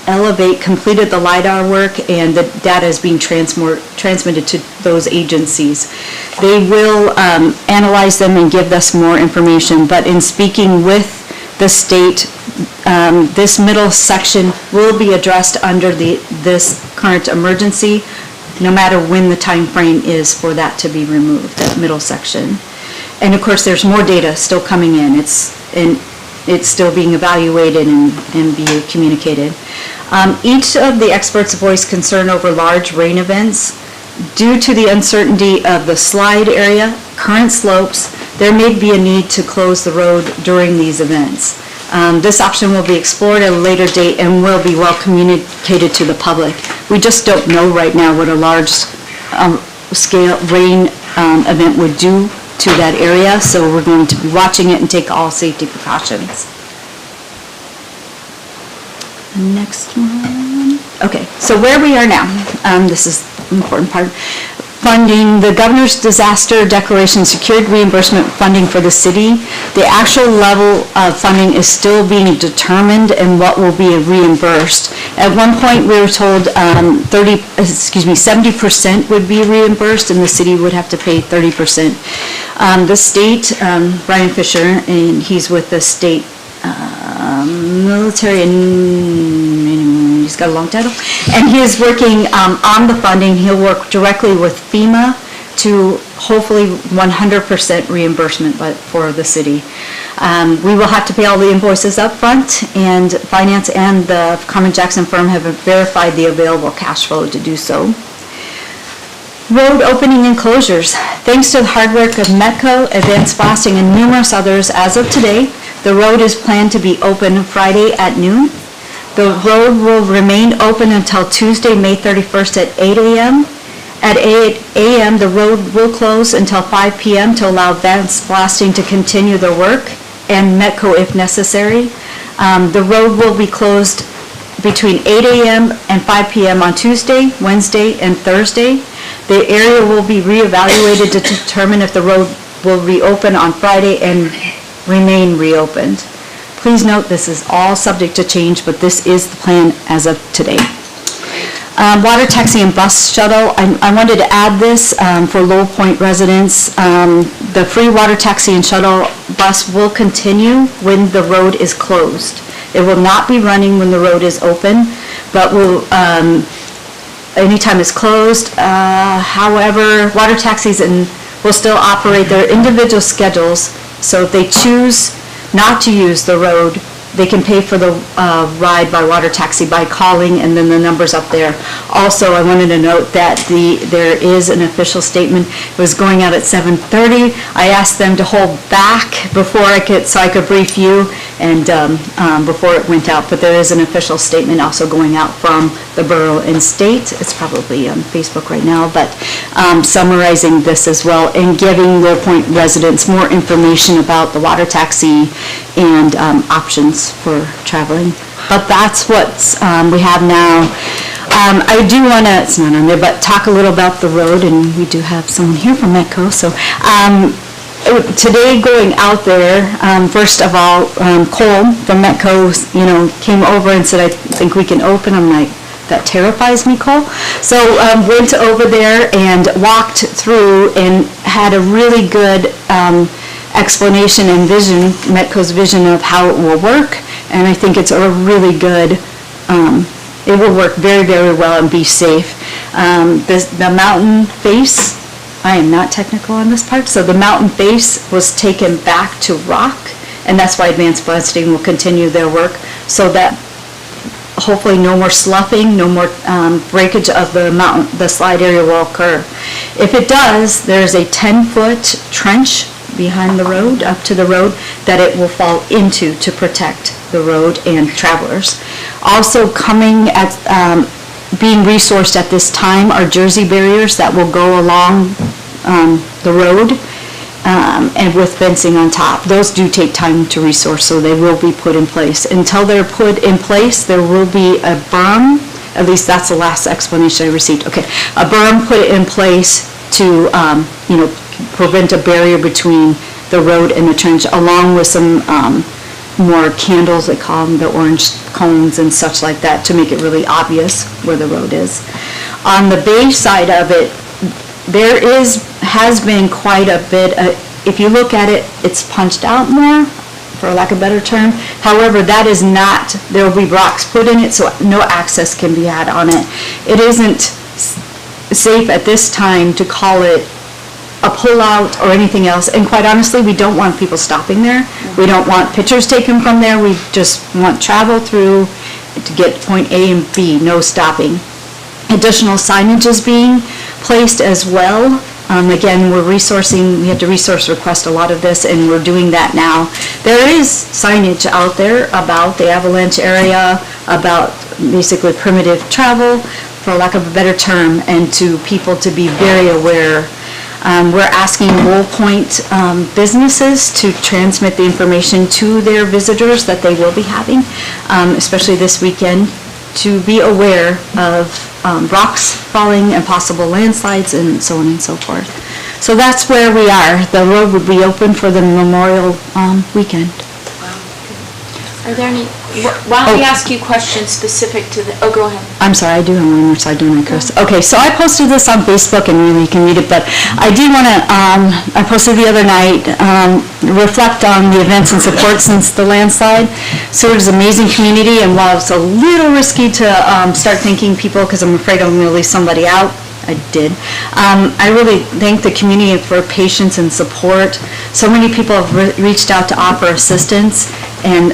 Elevate completed the LiDAR work, and the data is being transmitted to those agencies. They will analyze them and give us more information, but in speaking with the state, this middle section will be addressed under this current emergency, no matter when the time frame is for that to be removed, that middle section. And of course, there's more data still coming in. It's still being evaluated and being communicated. Each of the experts voiced concern over large rain events. Due to the uncertainty of the slide area, current slopes, there may be a need to close the road during these events. This option will be explored at a later date and will be well communicated to the public. We just don't know right now what a large scale rain event would do to that area, so we're going to be watching it and take all safety precautions. Next one. Okay, so where we are now, this is an important part. Funding, the governor's disaster declaration secured reimbursement funding for the city. The actual level of funding is still being determined and what will be reimbursed. At one point, we were told 70% would be reimbursed and the city would have to pay 30%. The state, Brian Fisher, and he's with the state military, and he's got a long title, and he is working on the funding. He'll work directly with FEMA to hopefully 100% reimbursement for the city. We will have to pay all the invoices up front, and finance and the Carmen Jackson firm have verified the available cash flow to do so. Road opening enclosures. Thanks to the hard work of METCO, Advanced Blasting, and numerous others, as of today, the road is planned to be open Friday at noon. The road will remain open until Tuesday, May 31st at 8 a.m. At 8 a.m., the road will close until 5 p.m. to allow Advanced Blasting to continue their work, and METCO if necessary. The road will be closed between 8 a.m. and 5 p.m. on Tuesday, Wednesday, and Thursday. The area will be reevaluated to determine if the road will reopen on Friday and remain reopened. Please note this is all subject to change, but this is the plan as of today. Water taxi and bus shuttle. I wanted to add this for Lowell Point residents. The free water taxi and shuttle bus will continue when the road is closed. It will not be running when the road is open, but will anytime it's closed. However, water taxis will still operate their individual schedules, so if they choose not to use the road, they can pay for the ride by water taxi by calling, and then the number's up there. Also, I wanted to note that there is an official statement. It was going out at 7:30. I asked them to hold back before so I could brief you, and before it went out. But there is an official statement also going out from the borough and state. It's probably on Facebook right now, but summarizing this as well and giving Lowell Point residents more information about the water taxi and options for traveling. But that's what we have now. I do want to, it's not on there, but talk a little about the road, and we do have someone here from METCO. So today going out there, first of all, Cole from Metco, came over and said, I think we can open. I'm like, that terrifies me, Cole. So went over there and walked through and had a really good explanation and vision, Metco's vision of how it will work. And I think it's a really good, it will work very, very well and be safe. The mountain face, I am not technical on this part, so the mountain face was taken back to rock, and that's why Advanced Blasting will continue their work, so that hopefully no more sloughing, no more breakage of the slide area will occur. If it does, there's a 10-foot trench behind the road, up to the road, that it will fall into to protect the road and travelers. Also coming at, being resourced at this time are jersey barriers that will go along the road and with fencing on top. Those do take time to resource, so they will be put in place. Until they're put in place, there will be a berm, at least that's the last explanation I received. Okay, a berm put in place to, prevent a barrier between the road and the trench, along with some more candles, they call them, the orange cones and such like that, to make it really obvious where the road is. On the bay side of it, there has been quite a bit, if you look at it, it's punched out more, for lack of a better term. However, that is not, there will be rocks put in it, so no access can be had on it. It isn't safe at this time to call it a pull-out or anything else, and quite honestly, we don't want people stopping there. We don't want pictures taken from there. We just want travel through to get point A and B, no stopping. Additional signage is being placed as well. Again, we had to resource request a lot of this, and we're doing that now. There is signage out there about the avalanche area, about basically primitive travel, for lack of a better term, and to people to be very aware. We're asking Roll Point businesses to transmit the information to their visitors that they will be having, especially this weekend, to be aware of rocks falling and possible landslides and so on and so forth. So that's where we are. The road would be open for the Memorial weekend. Are there any, why don't we ask you questions specific to the, go ahead. I'm sorry, I do have one more slide, don't I, Chris? Okay, so I posted this on Facebook, and really you can read it, but I do want to, I posted the other night, reflect on the events and support since the landslide. Seward is an amazing community, and while it's a little risky to start thanking people, because I'm afraid I'm going to leave somebody out, I did. I really thank the community for patience and support. So many people have reached out to offer assistance, and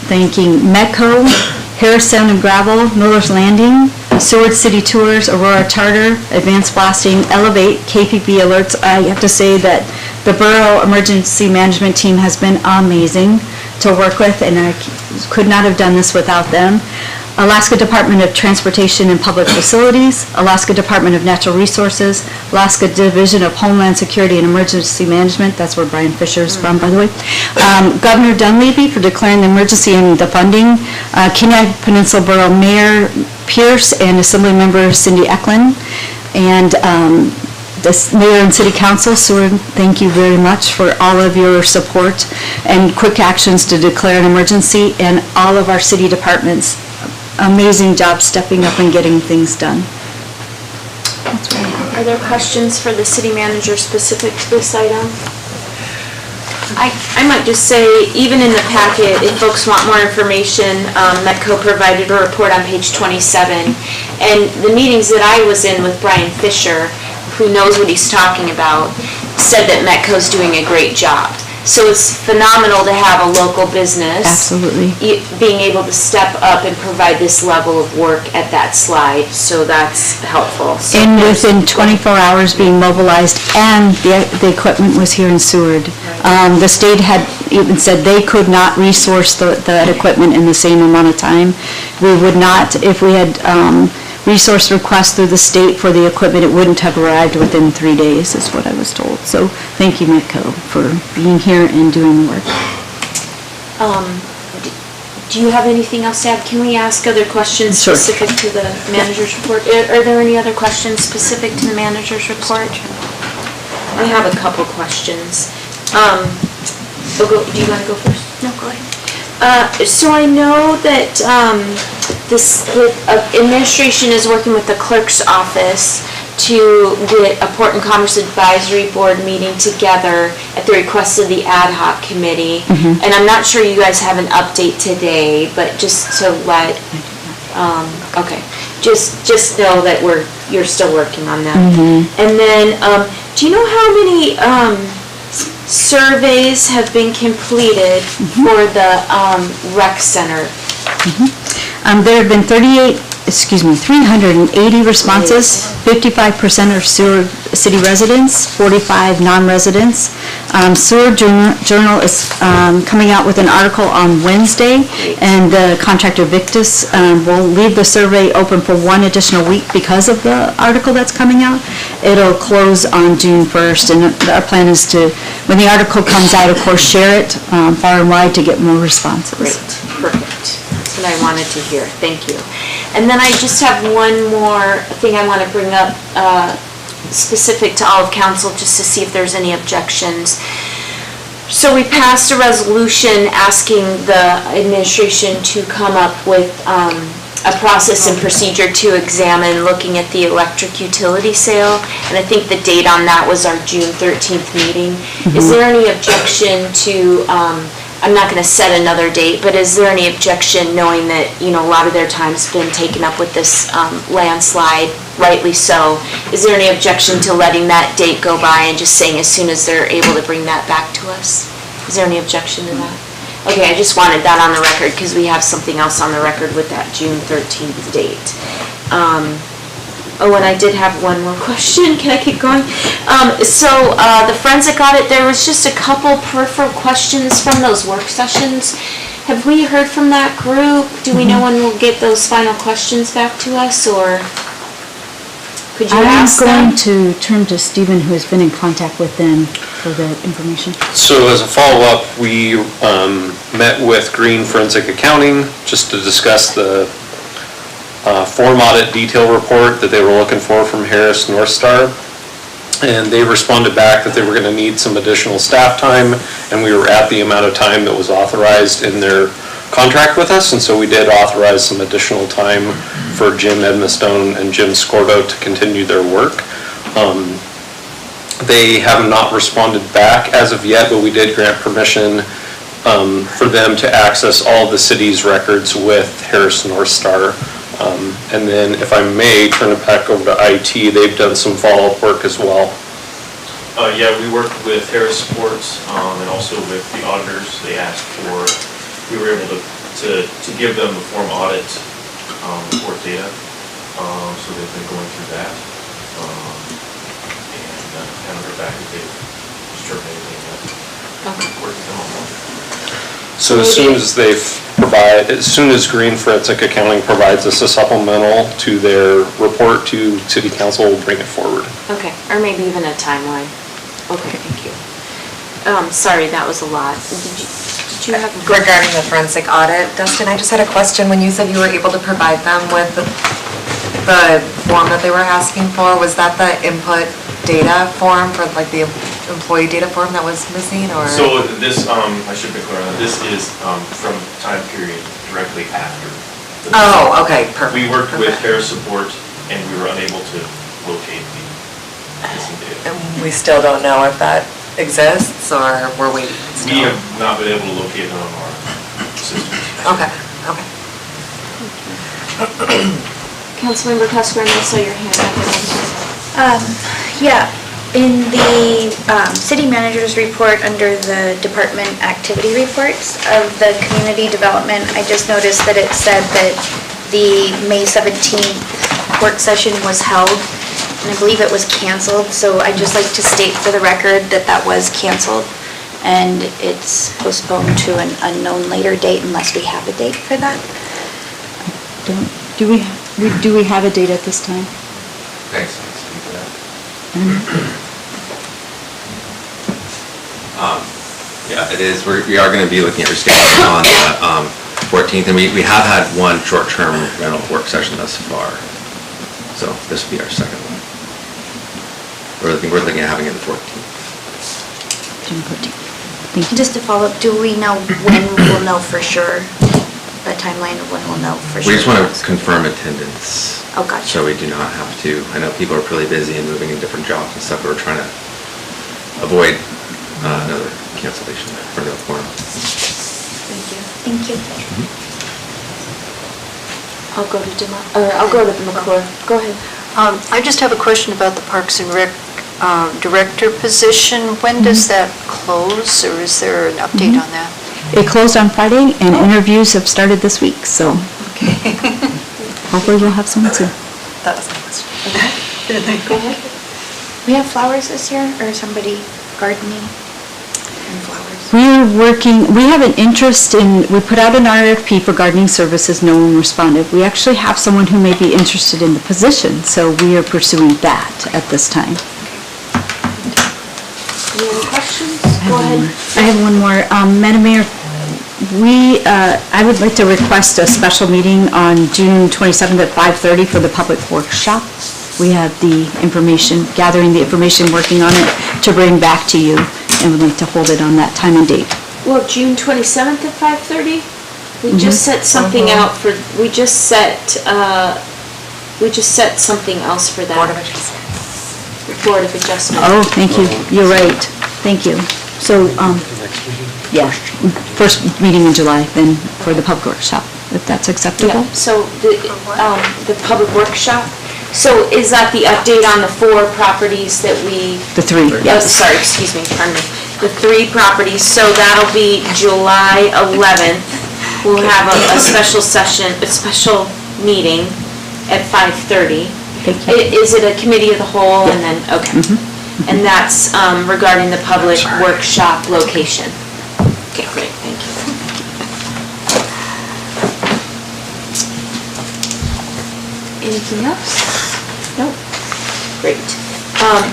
thanking Metco, Harris Sand and Gravel, Miller's Landing, Seward City Tours, Aurora Charter, Advanced Blasting, Elevate, KPP Alerts. I have to say that the Borough Emergency Management Team has been amazing to work with, and I could not have done this without them. Alaska Department of Transportation and Public Facilities, Alaska Department of Natural Resources, Alaska Division of Homeland Security and Emergency Management, that's where Brian Fisher is from, by the way. Governor Dunleavy for declaring the emergency and the funding, Kenai Peninsula Borough Mayor Pierce and Assemblymember Cindy Eklund, and the Mayor and City Council. Seward, thank you very much for all of your support and quick actions to declare an emergency, and all of our city departments. Amazing job stepping up and getting things done. That's what I have. Are there questions for the city manager specific to this item? I might just say, even in the packet, if folks want more information, Metco provided a report on page 27. And the meetings that I was in with Brian Fisher, who knows what he's talking about, said that Metco's doing a great job. So it's phenomenal to have a local business. Absolutely. Being able to step up and provide this level of work at that slide, so that's helpful. So and within 24 hours being mobilized, and the equipment was here in Seward. The state had even said they could not resource that equipment in the same amount of time. We would not, if we had resource requests through the state for the equipment, it wouldn't have arrived within 3 days, is what I was told. So thank you, Metco, for being here and doing the work. Do you have anything else to add? Can we ask other questions Sure. specific to the manager's report? Are there any other questions specific to the manager's report? I have a couple questions. Do you want to go first? No, go ahead. So I know that the administration is working with the clerk's office to get a Port and Commerce Advisory Board meeting together at the request of the ad hoc committee. And I'm not sure you guys have an update today, but just to let, okay, just know that you're still working on that. And then, do you know how many surveys have been completed for the rec center? There have been 380 responses. 55% are Seward city residents, 45 non-residents. Seward Journal is coming out with an article on Wednesday, and the contractor Victus will leave the survey open for one additional week because of the article that's coming out. It'll close on June 1st, and our plan is to, when the article comes out, of course, share it far and wide to get more responses. Great, perfect. That's what I wanted to hear. Thank you. And then I just have one more thing I want to bring up specific to all of council, just to see if there's any objections. So we passed a resolution asking the administration to come up with a process and procedure to examine looking at the electric utility sale. And I think the date on that was our June 13th meeting. Is there any objection to, I'm not going to set another date, but is there any objection knowing that, a lot of their time's been taken up with this landslide, rightly so? Is there any objection to letting that date go by and just saying as soon as they're able to bring that back to us? Is there any objection to that? Okay, I just wanted that on the record because we have something else on the record with that June 13th date. Oh, and I did have one more question. Can I keep going? So the forensic audit, there was just a couple peripheral questions from those work sessions. Have we heard from that group? Do we know when we'll get those final questions back to us, or could you ask them? I'm going to turn to Stephen, who has been in contact with them for the information. So as a follow-up, we met with Green Forensic Accounting just to discuss the form audit detail report that they were looking for from Harris North Star. And they responded back that they were going to need some additional staff time, and we were at the amount of time that was authorized in their contract with us, and so we did authorize some additional time for Jim Edmistone and Jim Scordo to continue their work. They have not responded back as of yet, but we did grant permission for them to access all the city's records with Harris North Star. And then, if I may, turn it back over to IT. They've done some follow-up work as well. Yeah, we worked with Harris Sports and also with the auditors. They asked for, we were able to give them the form audit report data. So they've been going through that. And haven't heard back if they've disturbed anything yet. Okay. Working them on that. So as soon as Green Forensic Accounting provides us a supplemental to their report to City Council, we'll bring it forward. Okay, or maybe even a timeline. Okay, thank you. Sorry, that was a lot. Did you have? Regarding the forensic audit, Dustin, I just had a question. When you said you were able to provide them with the form that they were asking for, was that the input data form for like the employee data form that was missing, or? So this, I should be clear on that, this is from time period directly after. Oh, okay, perfect. We worked with Harris Support and we were unable to locate the missing data. And we still don't know if that exists, or we're waiting still? We have not been able to locate it on our systems. Okay, okay. Councilmember Cusker, I saw your hand up. Yeah, in the city manager's report under the department activity reports of the community development, I just noticed that it said that the May 17th work session was held, and I believe it was canceled, so I'd just like to state for the record that that was canceled, and it's postponed to an unknown later date unless we have a date for that. Do we have a date at this time? Thanks. Yeah, it is. We are going to be looking at rescheduling on the 14th, and we have had one short-term rental work session thus far. So this will be our second one. We're looking at having it the 14th. June 14th. Thank you. Just to follow up, do we know when we'll know for sure? A timeline of when we'll know for sure? We just want to confirm attendance. Oh, gotcha. So we do not have to, I know people are really busy and moving in different jobs and stuff, but we're trying to avoid another cancellation for no quorum. Thank you. I'll go to McClure. Go ahead. I just have a question about the Parks and Rec director position. When does that close, or is there an update on that? It closed on Friday, and interviews have started this week, so hopefully we'll have someone soon. That was my question. Go ahead. We have flowers this year, or somebody gardening and flowers? We have an interest we put out an RFP for gardening services, no one responded. We actually have someone who may be interested in the position, so we are pursuing that at this time. Any other questions? Go ahead. I have one more. Madam Mayor, I would like to request a special meeting on June 27th at 5:30 for the public workshop. We have gathering the information, working on it to bring back to you, and would like to hold it on that time and date. Well, June 27th at 5:30? We just set something out for, we just set something else for that. Board of Adjustment. Board of Adjustment. Oh, thank you. You're right. Thank you. So, yeah, first meeting in July, then for the public workshop, if that's acceptable. Yeah, so the public workshop, so is that the update on the 4 properties that we? The 3, yes. Oh, sorry, excuse me, pardon me. The 3 properties, so that'll be July 11th. We'll have a special session, a special meeting at 5:30. Is it a committee of the whole and then, okay. And that's regarding the public workshop location. Okay, great, thank you. Anything else? Nope. Great.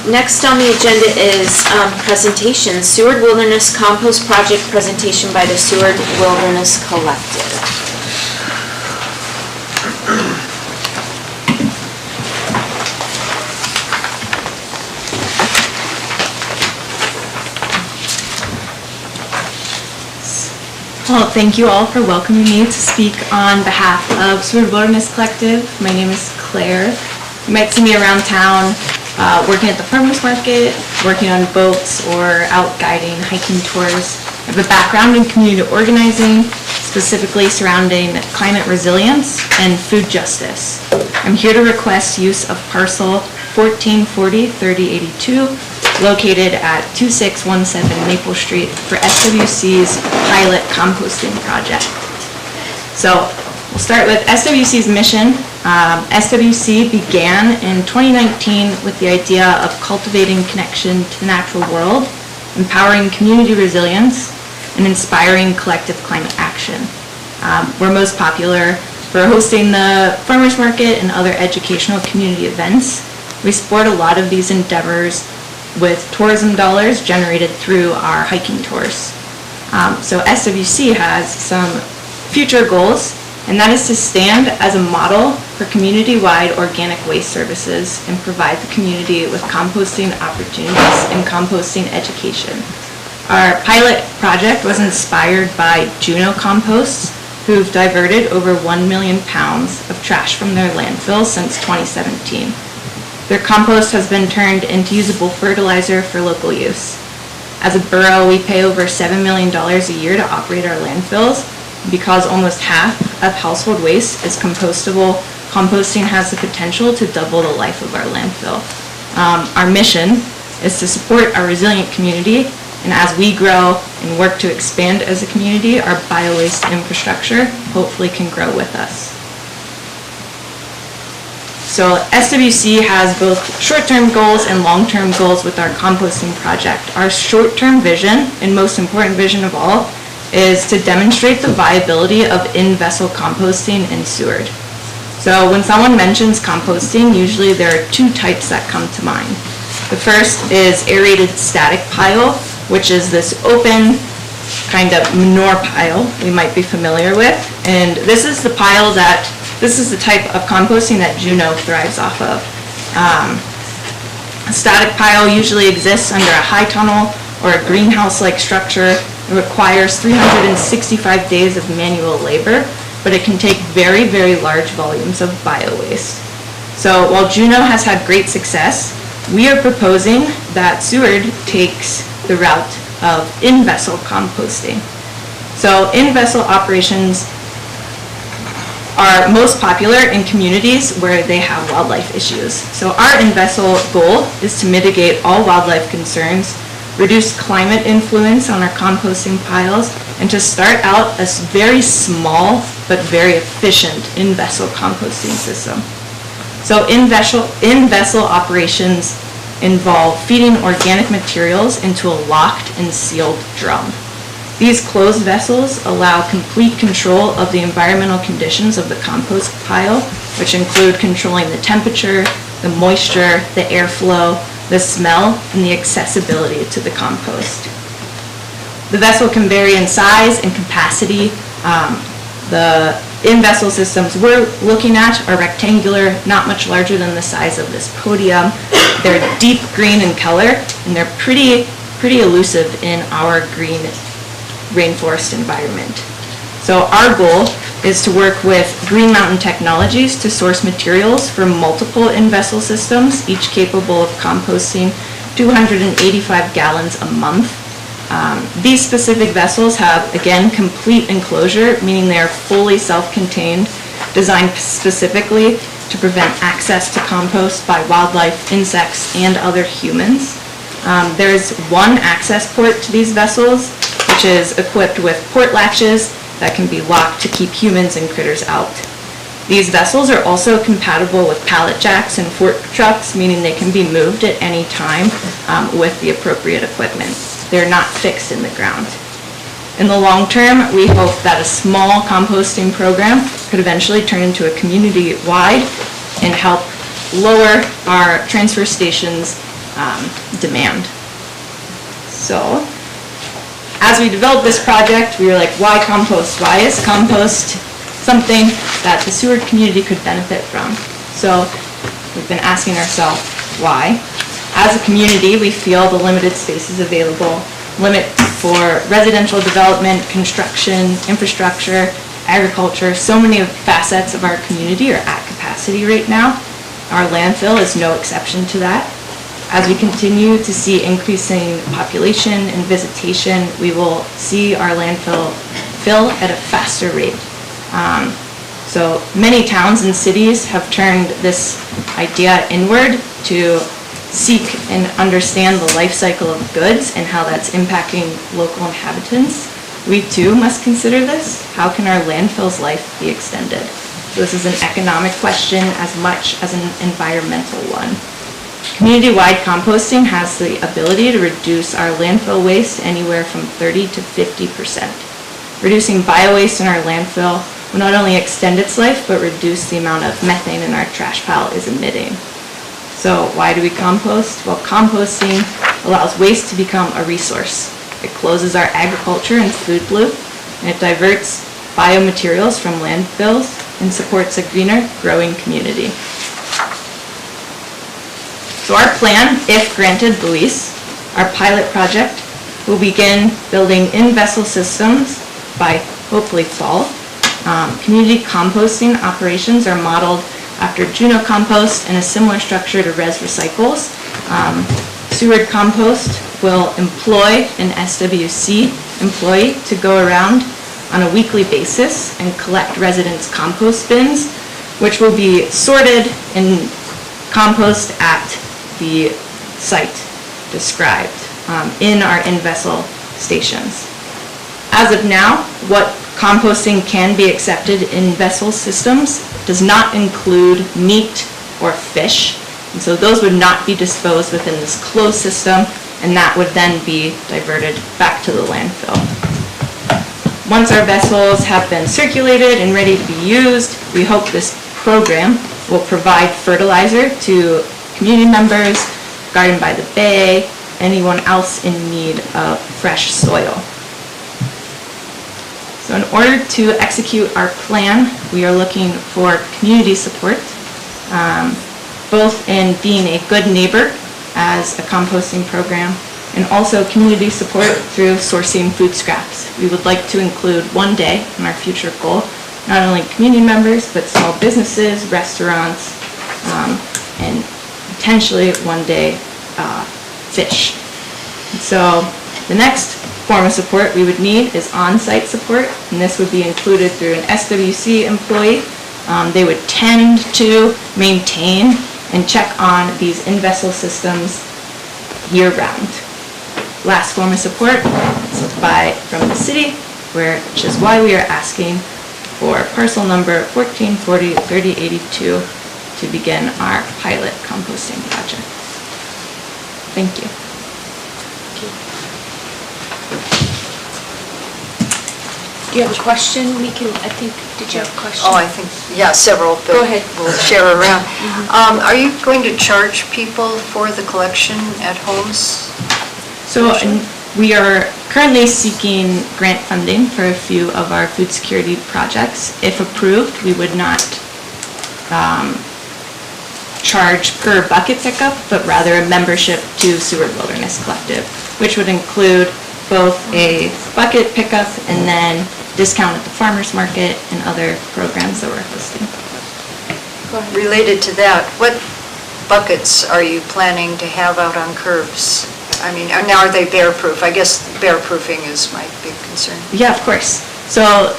Next on the agenda is presentations. Seward Wilderness Compost Project presentation by the Seward Wilderness Collective. Well, thank you all for welcoming me to speak on behalf of Seward Wilderness Collective. My name is Claire. You might see me around town working at the farmers market, working on boats, or out guiding hiking tours. I have a background in community organizing, specifically surrounding climate resilience and food justice. I'm here to request use of parcel 1440-3082, located at 2617 Maple Street for SWC's pilot composting project. So we'll start with SWC's mission. SWC began in 2019 with the idea of cultivating connection to the natural world, empowering community resilience, and inspiring collective climate action. We're most popular for hosting the farmers market and other educational community events. We support a lot of these endeavors with tourism dollars generated through our hiking tours. So SWC has some future goals, and that is to stand as a model for community-wide organic waste services and provide the community with composting opportunities and composting education. Our pilot project was inspired by Juneau Composts, who've diverted over 1 million pounds of trash from their landfill since 2017. Their compost has been turned into usable fertilizer for local use. As a borough, we pay over $7 million a year to operate our landfills. Because almost half of household waste is compostable, composting has the potential to double the life of our landfill. Our mission is to support our resilient community, and as we grow and work to expand as a community, our bio-waste infrastructure hopefully can grow with us. So SWC has both short-term goals and long-term goals with our composting project. Our short-term vision, and most important vision of all, is to demonstrate the viability of in-vessel composting in Seward. So when someone mentions composting, usually there are 2 types that come to mind. The first is aerated static pile, which is this open kind of manure pile we might be familiar with. And this is the type of composting that Juneau thrives off of. A static pile usually exists under a high tunnel or a greenhouse-like structure. It requires 365 days of manual labor, but it can take very, very large volumes of bio-waste. So while Juneau has had great success, we are proposing that Seward takes the route of in-vessel composting. So in-vessel operations are most popular in communities where they have wildlife issues. So our in-vessel goal is to mitigate all wildlife concerns, reduce climate influence on our composting piles, and to start out a very small but very efficient in-vessel composting system. So in-vessel operations involve feeding organic materials into a locked and sealed drum. These closed vessels allow complete control of the environmental conditions of the compost pile, which include controlling the temperature, the moisture, the airflow, the smell, and the accessibility to the compost. The vessel can vary in size and capacity. The in-vessel systems we're looking at are rectangular, not much larger than the size of this podium. They're deep green in color, and they're pretty elusive in our green rainforest environment. So our goal is to work with Green Mountain Technologies to source materials for multiple in-vessel systems, each capable of composting 285 gallons a month. These specific vessels have, again, complete enclosure, meaning they are fully self-contained, designed specifically to prevent access to compost by wildlife, insects, and other humans. There's one access port to these vessels, which is equipped with port latches that can be locked to keep humans and critters out. These vessels are also compatible with pallet jacks and fork trucks, meaning they can be moved at any time with the appropriate equipment. They're not fixed in the ground. In the long term, we hope that a small composting program could eventually turn into a community-wide and help lower our transfer station's demand. So, as we developed this project, we were like, why compost? Why is compost something that the Seward community could benefit from? So we've been asking ourselves, why? As a community, we feel the limited spaces available, limit for residential development, construction, infrastructure, agriculture. So many facets of our community are at capacity right now. Our landfill is no exception to that. As we continue to see increasing population and visitation, we will see our landfill fill at a faster rate. So many towns and cities have turned this idea inward to seek and understand the life cycle of goods and how that's impacting local inhabitants. We too must consider this. How can our landfill's life be extended? So this is an economic question as much as an environmental one. Community-wide composting has the ability to reduce our landfill waste anywhere from 30 to 50%. Reducing bio-waste in our landfill will not only extend its life, but reduce the amount of methane in our trash pile is emitting. So why do we compost? Well, composting allows waste to become a resource. It closes our agriculture and food loop, and it diverts biomaterials from landfills and supports a greener, growing community. So our plan, if granted the lease, our pilot project, will begin building in-vessel systems by hopefully fall. Community composting operations are modeled after Juneau Compost and a similar structure to Res Recycles. Seward Compost will employ an SWC employee to go around on a weekly basis and collect residents' compost bins, which will be sorted and compost at the site described in our in-vessel stations. As of now, what composting can be accepted in vessel systems does not include meat or fish, and so those would not be disposed within this closed system, and that would then be diverted back to the landfill. Once our vessels have been circulated and ready to be used, we hope this program will provide fertilizer to community members, Garden by the Bay, anyone else in need of fresh soil. So in order to execute our plan, we are looking for community support, both in being a good neighbor as a composting program and also community support through sourcing food scraps. We would like to include one day in our future goal, not only community members, but small businesses, restaurants, and potentially one day fish. So the next form of support we would need is on-site support, and this would be included through an SWC employee. They would tend to maintain and check on these in-vessel systems year-round. Last form of support is from the city, which is why we are asking for parcel number 1440-3082 to begin our pilot composting project. Thank you. Do you have a question? Did you have a question? Oh, I think, yeah, several. Go ahead. We'll share around. Are you going to charge people for the collection at homes? So we are currently seeking grant funding for a few of our food security projects. If approved, we would not charge per bucket pickup, but rather a membership to Seward Wilderness Collective, which would include both a bucket pickup and then discount at the farmer's market and other programs that we're hosting. Related to that, what buckets are you planning to have out on curbs? I mean, now are they bear-proof? I guess bear-proofing is my big concern. Yeah, of course. So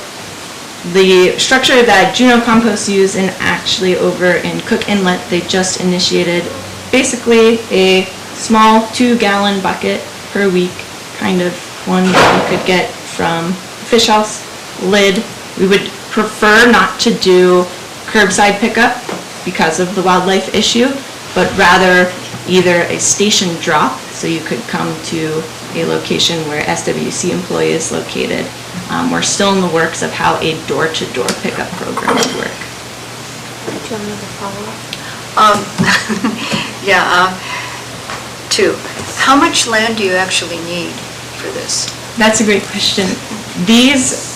the structure that Juneau Compost use, and actually over in Cook Inlet, they just initiated basically a small 2-gallon bucket per week, kind of one that you could get from Fish House, lid. We would prefer not to do curbside pickup because of the wildlife issue, but rather either a station drop, so you could come to a location where SWC employee is located. We're still in the works of how a door-to-door pickup program would work. Do you have another follow-up? Two. How much land do you actually need for this? That's a great question. These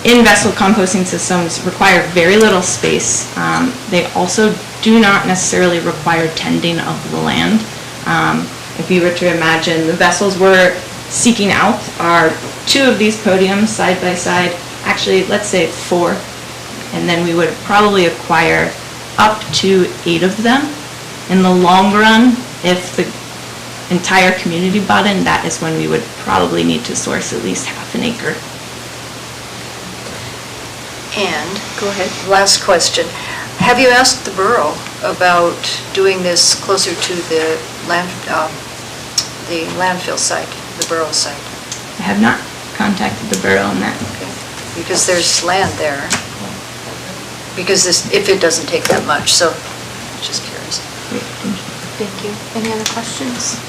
in-vessel composting systems require very little space. They also do not necessarily require tending of the land. If you were to imagine, the vessels we're seeking out are 2 of these podiums side by side, actually, let's say 4, and then we would probably acquire up to 8 of them. In the long run, if the entire community bought in, that is when we would probably need to source at least half an acre. And, go ahead, last question. Have you asked the borough about doing this closer to the landfill site, the borough site? I have not contacted the borough on that. Okay. Because there's land there. Because if it doesn't take that much, so just curious. Thank you. Any other questions?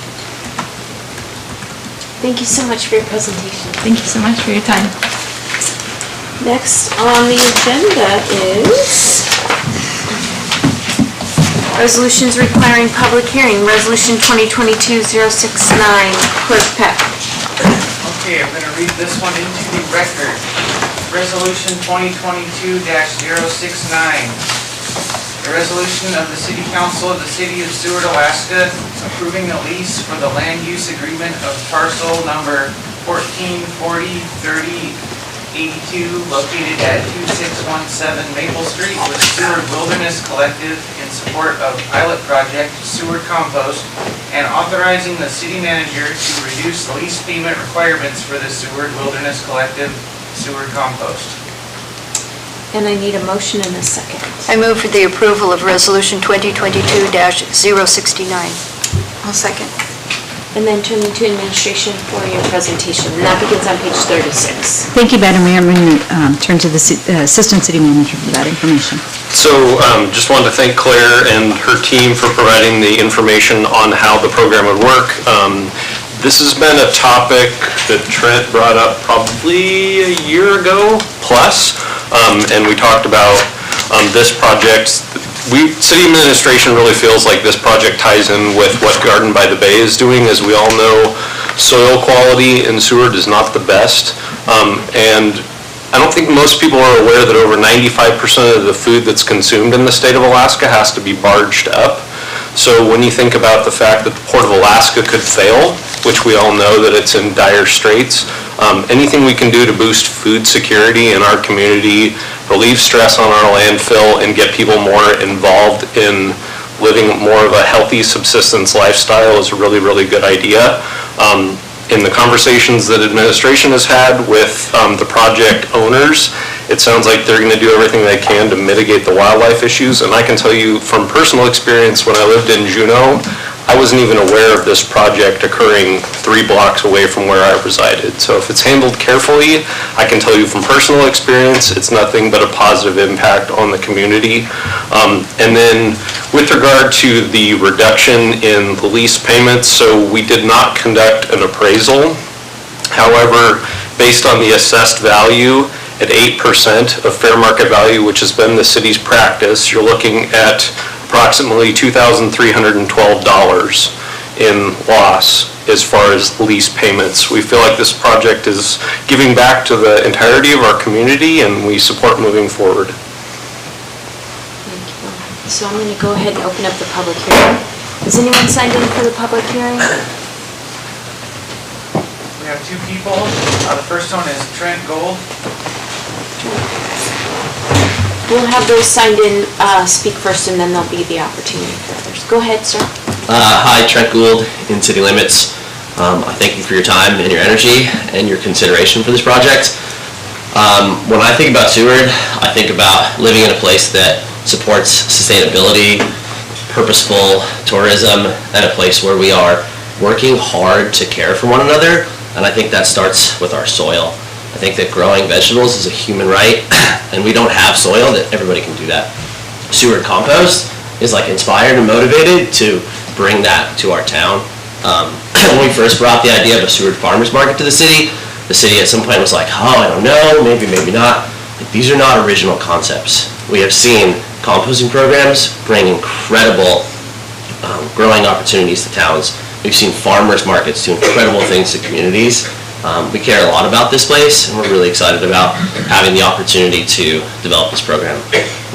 Thank you so much for your presentation. Thank you so much for your time. Next on the agenda is resolutions requiring public hearing. Resolution 2022-069. Clerk Peck. Okay, I'm going to read this one into the record. Resolution 2022-069. A resolution of the City Council of the City of Seward, Alaska, approving a lease for the land use agreement of parcel number 1440-3082 located at 2617 Maple Street with Seward Wilderness Collective in support of pilot project Seward Compost, and authorizing the city manager to reduce the lease payment requirements for the Seward Wilderness Collective Seward Compost. And I need a motion and a second. I move for the approval of Resolution 2022-069. I'll second. And then turn to administration for your presentation. And that begins on page 36. Thank you, Madam Mayor. I'm going to turn to the Assistant City Manager for that information. So just wanted to thank Claire and her team for providing the information on how the program would work. This has been a topic that Trent brought up probably a year ago plus, and we talked about this project. City administration really feels like this project ties in with what Garden by the Bay is doing. As we all know, soil quality in Seward is not the best, and I don't think most people are aware that over 95% of the food that's consumed in the state of Alaska has to be barged up. So when you think about the fact that the Port of Alaska could fail, which we all know that it's in dire straits, anything we can do to boost food security in our community, relieve stress on our landfill, and get people more involved in living more of a healthy subsistence lifestyle is a really, really good idea. In the conversations that administration has had with the project owners, it sounds like they're going to do everything they can to mitigate the wildlife issues. And I can tell you from personal experience, when I lived in Juneau, I wasn't even aware of this project occurring 3 blocks away from where I resided. So if it's handled carefully, I can tell you from personal experience, it's nothing but a positive impact on the community. And then with regard to the reduction in the lease payments, so we did not conduct an appraisal. However, based on the assessed value at 8% of fair market value, which has been the city's practice, you're looking at approximately $2,312 in loss as far as lease payments. We feel like this project is giving back to the entirety of our community, and we support moving forward. So I'm going to go ahead and open up the public hearing. Is anyone signed in for the public hearing? We have 2 people. The first one is Trent Gold. We'll have those signed in speak first, and then there'll be the opportunity for others. Go ahead, sir. Hi, Trent Gould in City Limits. I thank you for your time and your energy and your consideration for this project. When I think about Seward, I think about living in a place that supports sustainability, purposeful tourism, and a place where we are working hard to care for one another, and I think that starts with our soil. I think that growing vegetables is a human right, and we don't have soil that everybody can do that. Seward Compost is like inspired and motivated to bring that to our town. When we first brought the idea of a Seward Farmers Market to the city at some point was like, oh, I don't know, maybe, maybe not. Like, these are not original concepts. We have seen composting programs bring incredible growing opportunities to towns. We've seen farmers markets do incredible things to communities. We care a lot about this place, and we're really excited about having the opportunity to develop this program.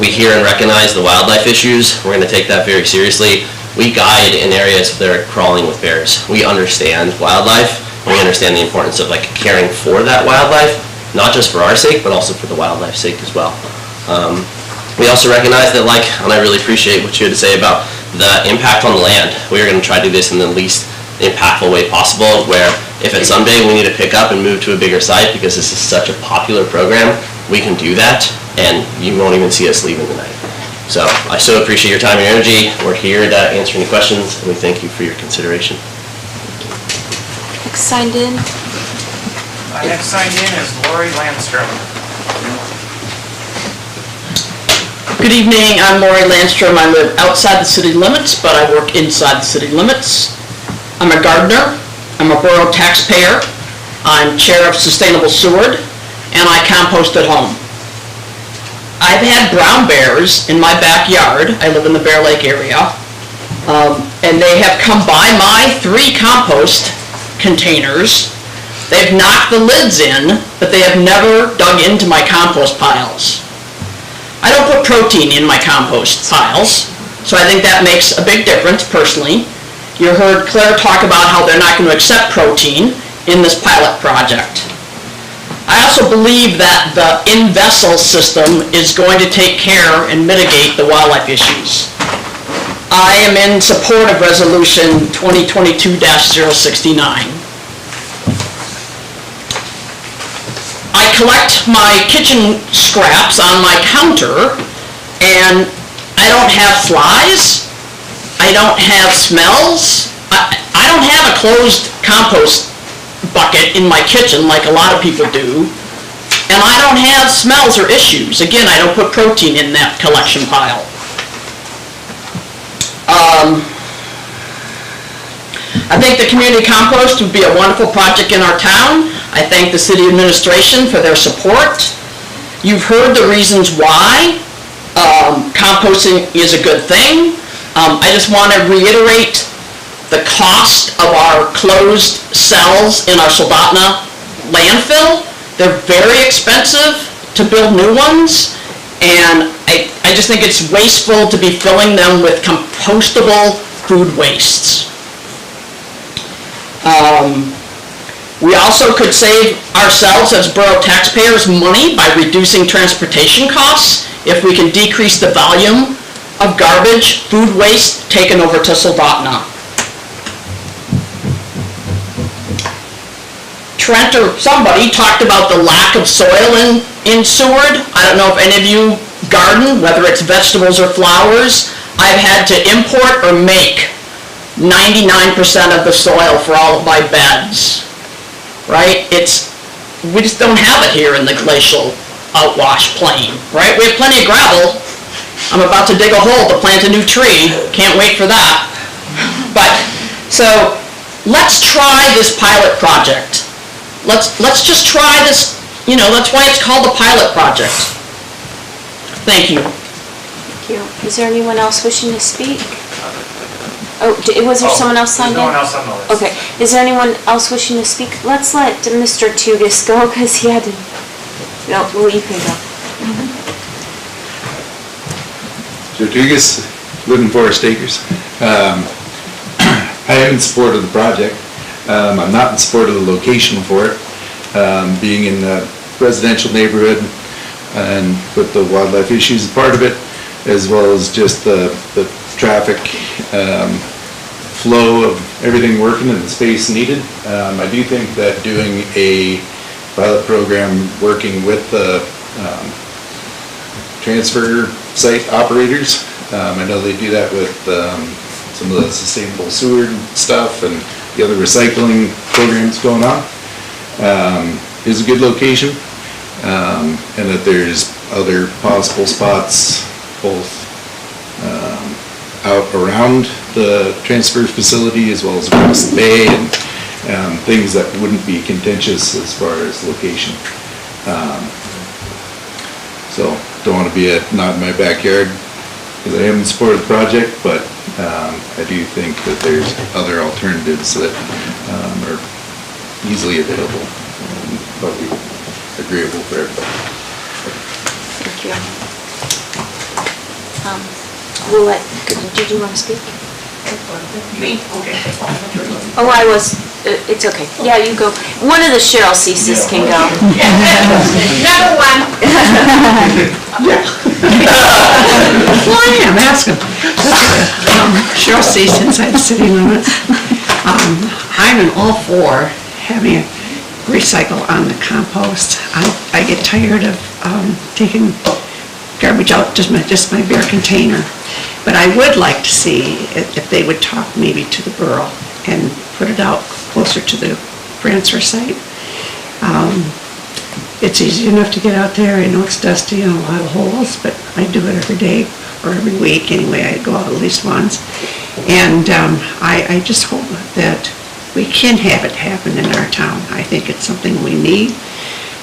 We hear and recognize the wildlife issues. We're going to take that very seriously. We guide in areas that are crawling with bears. We understand wildlife. We understand the importance of caring for that wildlife, not just for our sake, but also for the wildlife's sake as well. We also recognize that, and I really appreciate what you had to say about the impact on the land. We are going to try to do this in the least impactful way possible, where if at some day we need to pick up and move to a bigger site because this is such a popular program, we can do that, and you won't even see us leaving tonight. So I so appreciate your time and energy. We're here to answer any questions, and we thank you for your consideration. Next signed in. Next signed in is Lori Landstrom. Good evening, I'm Lori Landstrom. I live outside the city limits, but I work inside the city limits. I'm a gardener, I'm a borough taxpayer, I'm chair of Sustainable Seward, and I compost at home. I've had brown bears in my backyard. I live in the Bear Lake area, and they have come by my 3 compost containers. They've knocked the lids in, but they have never dug into my compost piles. I don't put protein in my compost piles, so I think that makes a big difference personally. You heard Claire talk about how they're not going to accept protein in this pilot project. I also believe that the in-vessel system is going to take care and mitigate the wildlife issues. I am in support of Resolution 2022-069. I collect my kitchen scraps on my counter, and I don't have flies, I don't have smells, I don't have a closed compost bucket in my kitchen like a lot of people do, and I don't have smells or issues. Again, I don't put protein in that collection pile. I think the community compost would be a wonderful project in our town. I thank the city administration for their support. You've heard the reasons why composting is a good thing. I just want to reiterate the cost of our closed cells in our Soldotna landfill. They're very expensive to build new ones, and I just think it's wasteful to be filling them with compostable food wastes. We also could save ourselves as borough taxpayers money by reducing transportation costs if we can decrease the volume of garbage, food waste taken over to Soldotna. Trent or somebody talked about the lack of soil in Seward. I don't know if any of you garden, whether it's vegetables or flowers. I've had to import or make 99% of the soil for all of my beds, right? We just don't have it here in the glacial outwash plain, right? We have plenty of gravel. I'm about to dig a hole to plant a new tree. Can't wait for that. But, so, let's try this pilot project. Let's just try this, that's why it's called the pilot project. Thank you. Thank you. Is there anyone else wishing to speak? Oh, was there someone else signed in? There's no one else on the list. Okay, is there anyone else wishing to speak? Let's let Mr. Tudis go, because he had to, no, well, you can go. Joe Dugas, live in Forest Acres. I am in support of the project. I'm not in support of the location for it. Being in a residential neighborhood and with the wildlife issues part of it, as well as just the traffic flow of everything working and the space needed. I do think that doing a pilot program working with the transfer site operators, I know they do that with some of the sustainable Seward stuff and the other recycling programs going on, is a good location, and that there's other possible spots both out around the transfer facility as well as across the bay, and things that wouldn't be contentious as far as location. So don't want to be not in my backyard, because I am in support of the project, but I do think that there's other alternatives that are easily available and probably agreeable for everybody. Thank you. We'll let, did you want to speak? Me? Okay. Oh, it's okay. Yeah, you go. One of the Cheryl Ceases can go. Number one. Well, I am, ask him. Cheryl Cease, inside the city limits. I'm in all for having recycle on the compost. I get tired of taking garbage out, just my bare container. But I would like to see if they would talk maybe to the borough and put it out closer to the transfer site. It's easy enough to get out there. I know it's dusty and a lot of holes, but I do it every day or every week anyway. I go out at least once. And I just hope that we can have it happen in our town. I think it's something we need.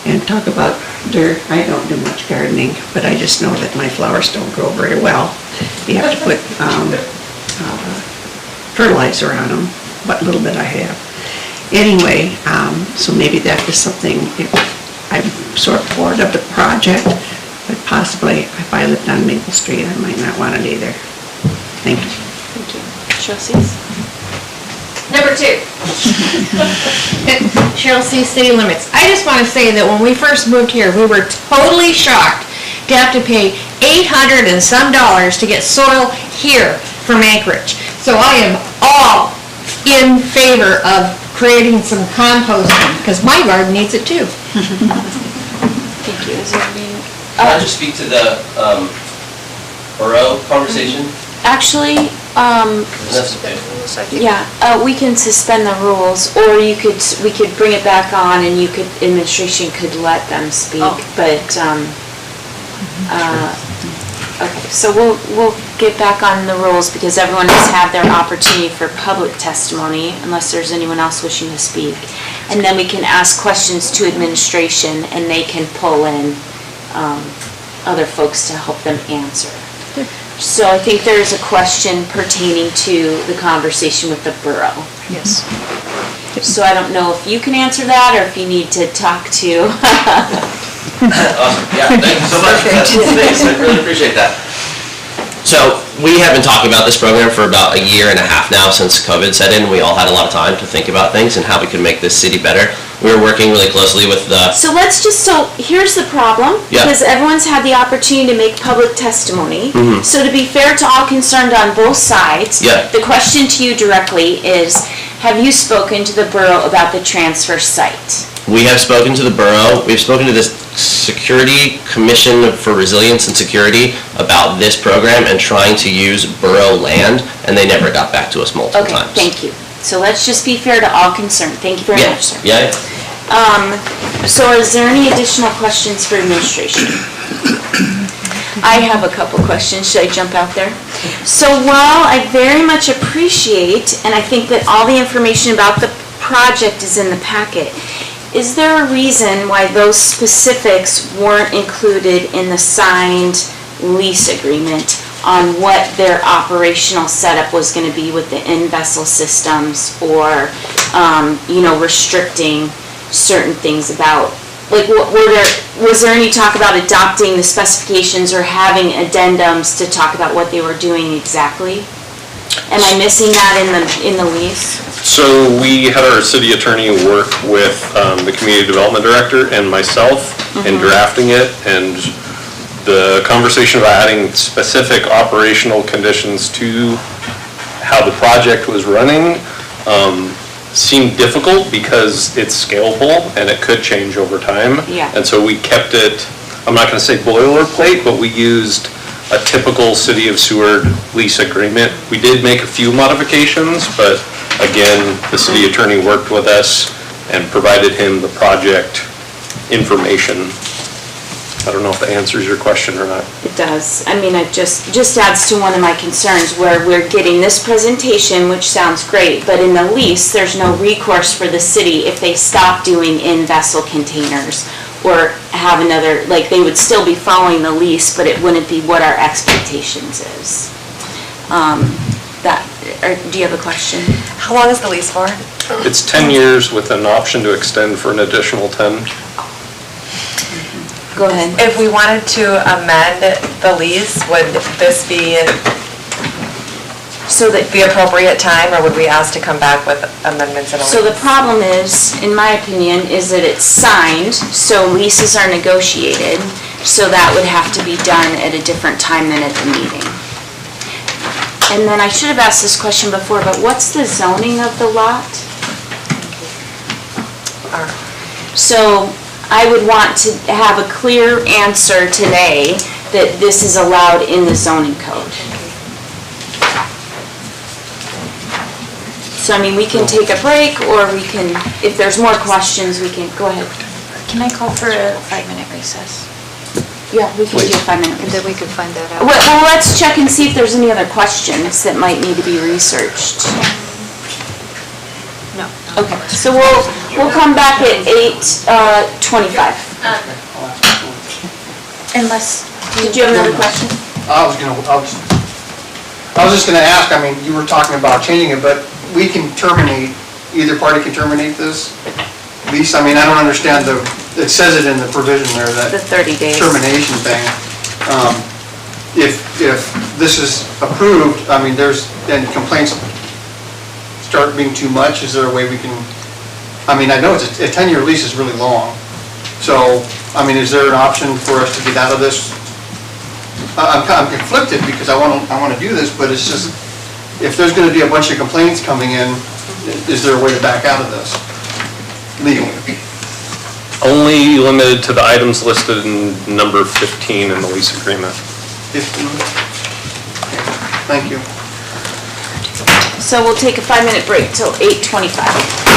And talk about dirt, I don't do much gardening, but I just know that my flowers don't grow very well. You have to put fertilizer on them, what little bit I have. Anyway, so maybe that is something, if I'm sort of bored of the project, but possibly if I lived on Maple Street, I might not want it either. Thank you. Thank you. Trustees? Number 2. Cheryl C. City Limits. I just want to say that when we first moved here, we were totally shocked to have to pay $800 and some to get soil here from Anchorage. So I am all in favor of creating some composting, because my garden needs it too. Thank you. Is there any? Can I just speak to the borough conversation? Actually, That's okay. yeah, we can suspend the rules, or we could bring it back on, and administration could let them speak. But okay, so we'll get back on the rules, because everyone has had their opportunity for public testimony, unless there's anyone else wishing to speak, and then we can ask questions to administration, and they can pull in other folks to help them answer. So I think there is a question pertaining to the conversation with the borough. Yes. So I don't know if you can answer that, or if you need to talk to. Awesome, yeah, thank you so much. Thanks, I really appreciate that. So, we have been talking about this program for about a year and a half now since COVID set in. We all had a lot of time to think about things and how we could make this city better. We were working really closely with the... So here's the problem, Yeah. because everyone's had the opportunity to make public testimony. Mhm. So to be fair to all concerned on both sides, Yeah. the question to you directly is, have you spoken to the borough about the transfer site? We have spoken to the borough, we've spoken to the Security Commission for Resilience and Security about this program and trying to use borough land, and they never got back to us multiple Okay, times. thank you. So let's just be fair to all concerned. Thank you very Yeah, much, sir. yeah. So is there any additional questions for administration? I have a couple questions. Should I jump out there? So while I very much appreciate, and I think that all the information about the project is in the packet, is there a reason why those specifics weren't included in the signed lease agreement on what their operational setup was going to be with the in-vessel systems, or, restricting certain things about, like, was there any talk about adopting the specifications or having addendums to talk about what they were doing exactly? Am I missing that in the lease? So we had our city attorney work with the community development director and myself in drafting it, and the conversation about adding specific operational conditions to how the project was running seemed difficult because it's scalable and it could change over time. Yeah. And so we kept it, I'm not going to say boilerplate, but we used a typical City of Seward lease agreement. We did make a few modifications, but again, the city attorney worked with us and provided him the project information. I don't know if that answers your question or not. It does. I mean, it just adds to one of my concerns, where we're getting this presentation, which sounds great, but in the lease, there's no recourse for the city if they stop doing in-vessel containers or have another, like, they would still be following the lease, but it wouldn't be what our expectations is. Do you have a question? How long is the lease for? It's 10 years with an option to extend for an additional 10. Go ahead. If we wanted to amend the lease, would this be the appropriate time, or would we ask to come back with amendments in a lease? So the problem is, in my opinion, is that it's signed, so leases are negotiated, so that would have to be done at a different time than at the meeting. And then I should have asked this question before, but what's the zoning of the lot? So I would want to have a clear answer today that this is allowed in the zoning code. So, I mean, we can take a break, or we can, if there's more questions, we can, go ahead. Can I call for a 5-minute recess? Yeah, we can do a 5-minute And then we could find that out. Well, let's check and see if there's any other questions that might need to be researched. No. Okay, so we'll come back at 8:25. Unless... Did you have another question? I was just gonna ask, I mean, you were talking about changing it, but we can terminate, either party can terminate this lease? I mean, I don't understand it says it in the provision there, that The 30 days. termination thing. If this is approved, I mean, and complaints start being too much, is there a way we can, I mean, I know it's a 10-year lease is really long. So, I mean, is there an option for us to get out of this? I'm conflicted because I want to do this, but it's just, if there's going to be a bunch of complaints coming in, is there a way to back out of this legally? Only limited to the items listed in number 15 in the lease agreement. 15? Thank you. So we'll take a 5-minute break till 8:25.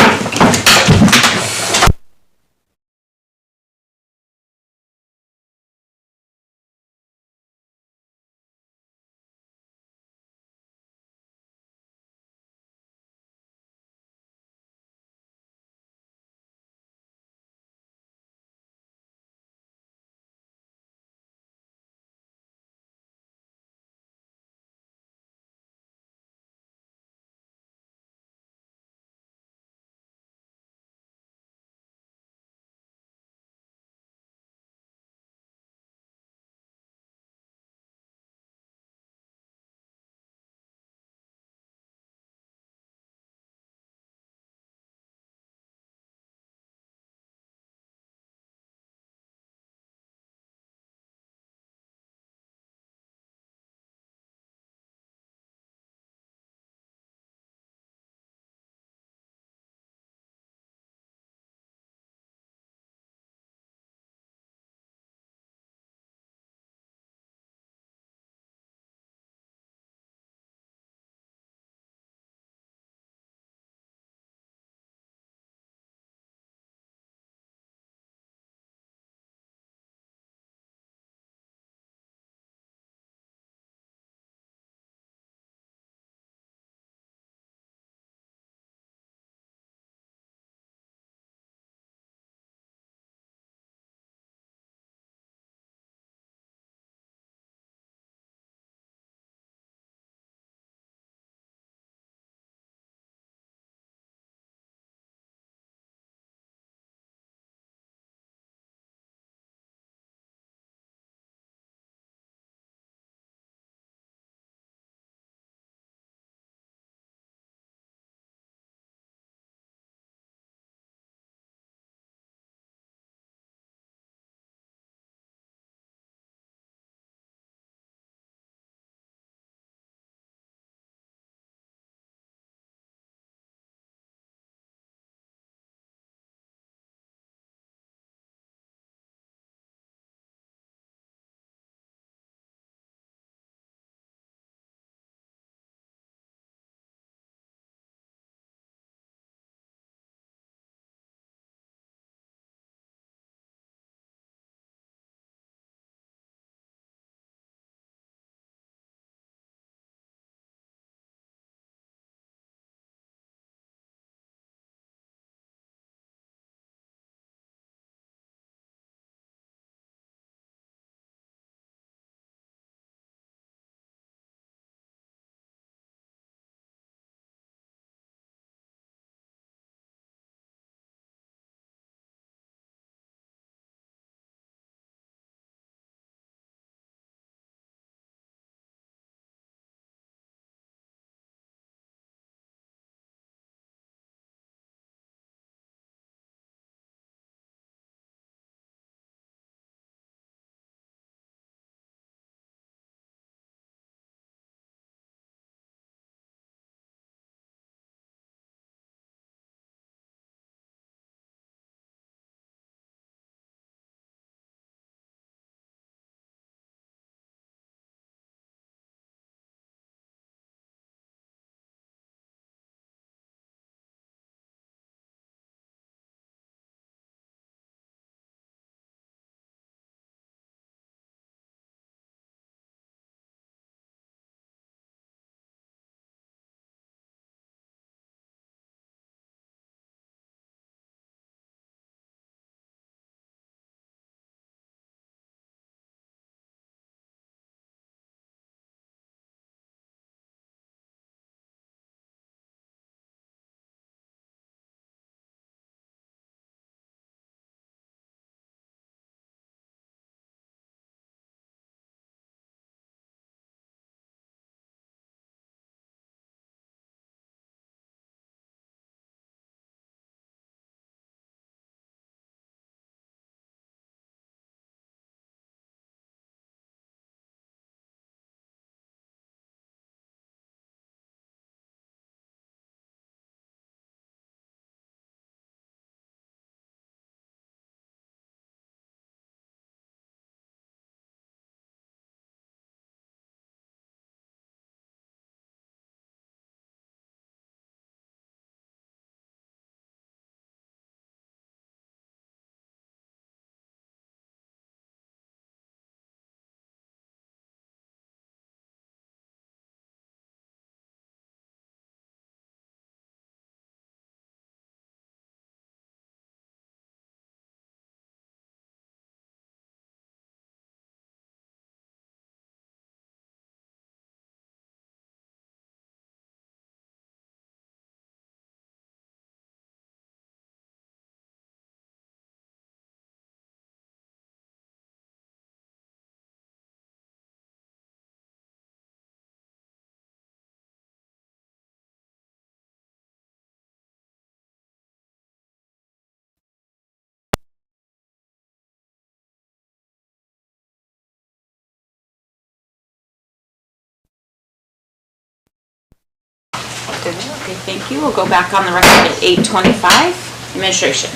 Okay, thank you. We'll go back on the record at 8:25. Administration.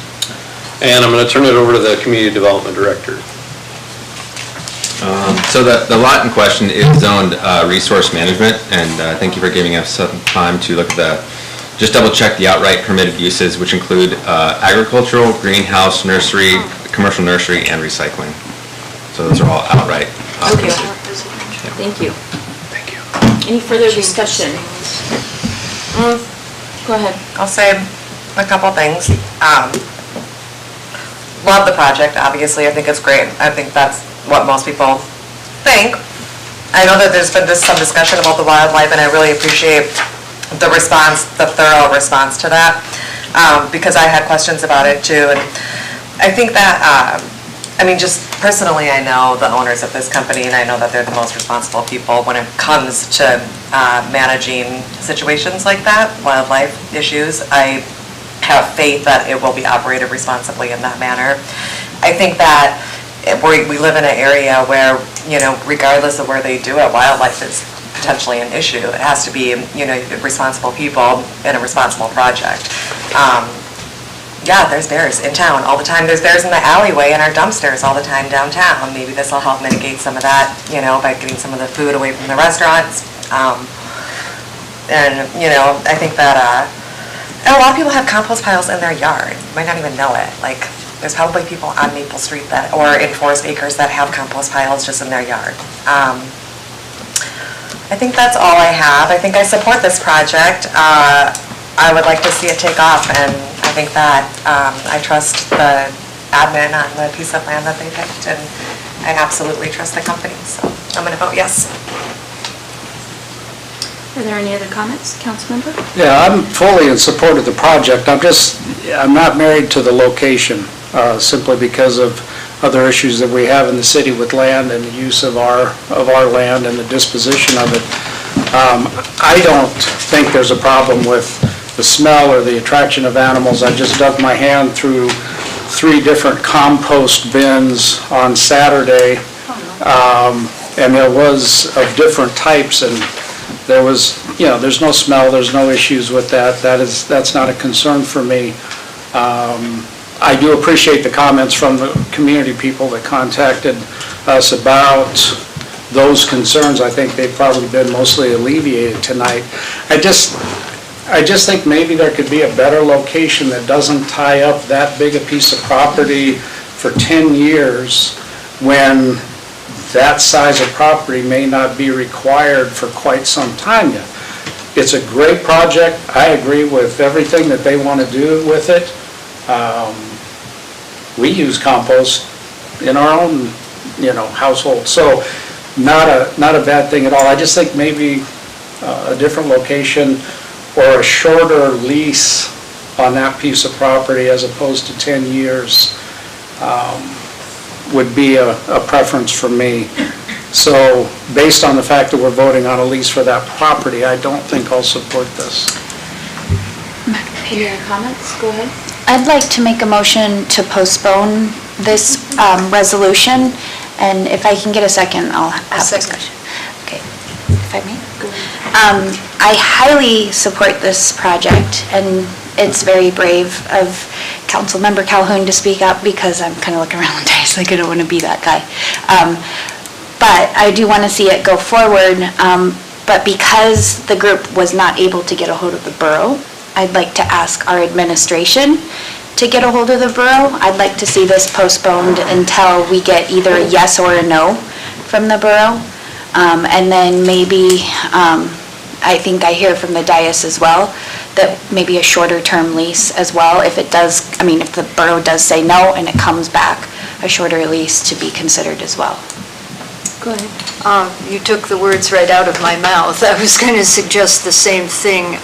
And I'm going to turn it over to the Community Development Director. So the lot in question is zoned resource management, and thank you for giving us some time to look at just double check the outright permitted uses, which include agricultural, greenhouse, nursery, commercial nursery, and recycling. So those are all outright. Okay. Thank you. Thank you. Any further discussion? Go ahead. I'll say a couple things. Love the project, obviously. I think it's great. I think that's what most people think. I know that there's been some discussion about the wildlife, and I really appreciate the response, the thorough response to that, because I had questions about it too. And I think that, just personally, I know the owners of this company, and I know that they're the most responsible people when it comes to managing situations like that, wildlife issues. I have faith that it will be operated responsibly in that manner. I think that we live in an area where, regardless of where they do it, wildlife is potentially an issue. It has to be, responsible people in a responsible project. Yeah, there's bears in town all the time. There's bears in the alleyway and our dumpsters all the time downtown. Maybe this will help mitigate some of that, by getting some of the food away from the restaurants. I think that, and a lot of people have compost piles in their yard. You might not even know it. Like, there's probably people on Maple Street or in Forest Acres that have compost piles just in their yard. I think that's all I have. I think I support this project. I would like to see it take off, and I think that I trust the admin on the piece of land that they picked, and I absolutely trust the company, so I'm going to vote yes. Are there any other comments, Councilmember? Yeah, I'm fully in support of the project. I'm not married to the location, simply because of other issues that we have in the city with land and the use of our land and the disposition of it. I don't think there's a problem with the smell or the attraction of animals. I just dug my hand through 3 different compost bins on Saturday, and there was of different types, and there was, there's no smell, there's no issues with that. That's not a concern for me. I do appreciate the comments from the community people that contacted us about those concerns. I think they've probably been mostly alleviated tonight. I just think maybe there could be a better location that doesn't tie up that big a piece of property for 10 years when that size of property may not be required for quite some time yet. It's a great project. I agree with everything that they want to do with it. We use compost in our own, household, so not a bad thing at all. I just think maybe a different location or a shorter lease on that piece of property as opposed to 10 years would be a preference for me. So based on the fact that we're voting on a lease for that property, I don't think I'll support this. Any other comments? Go ahead. I'd like to make a motion to postpone this resolution, and if I can get a second, I'll have discussion. Okay, if I may? Go ahead. I highly support this project, and it's very brave of Councilmember Calhoun to speak up, because I'm kind of looking around the dice like I don't want to be that guy. But I do want to see it go forward, but because the group was not able to get a hold of the borough, I'd like to ask our administration to get a hold of the borough. I'd like to see this postponed until we get either a yes or a no from the borough. And then maybe, I think I hear from the dais as well, that maybe a shorter term lease as well, if it does, if the borough does say no and it comes back, a shorter lease to be considered as well. Go ahead. You took the words right out of my mouth. I was going to suggest the same thing.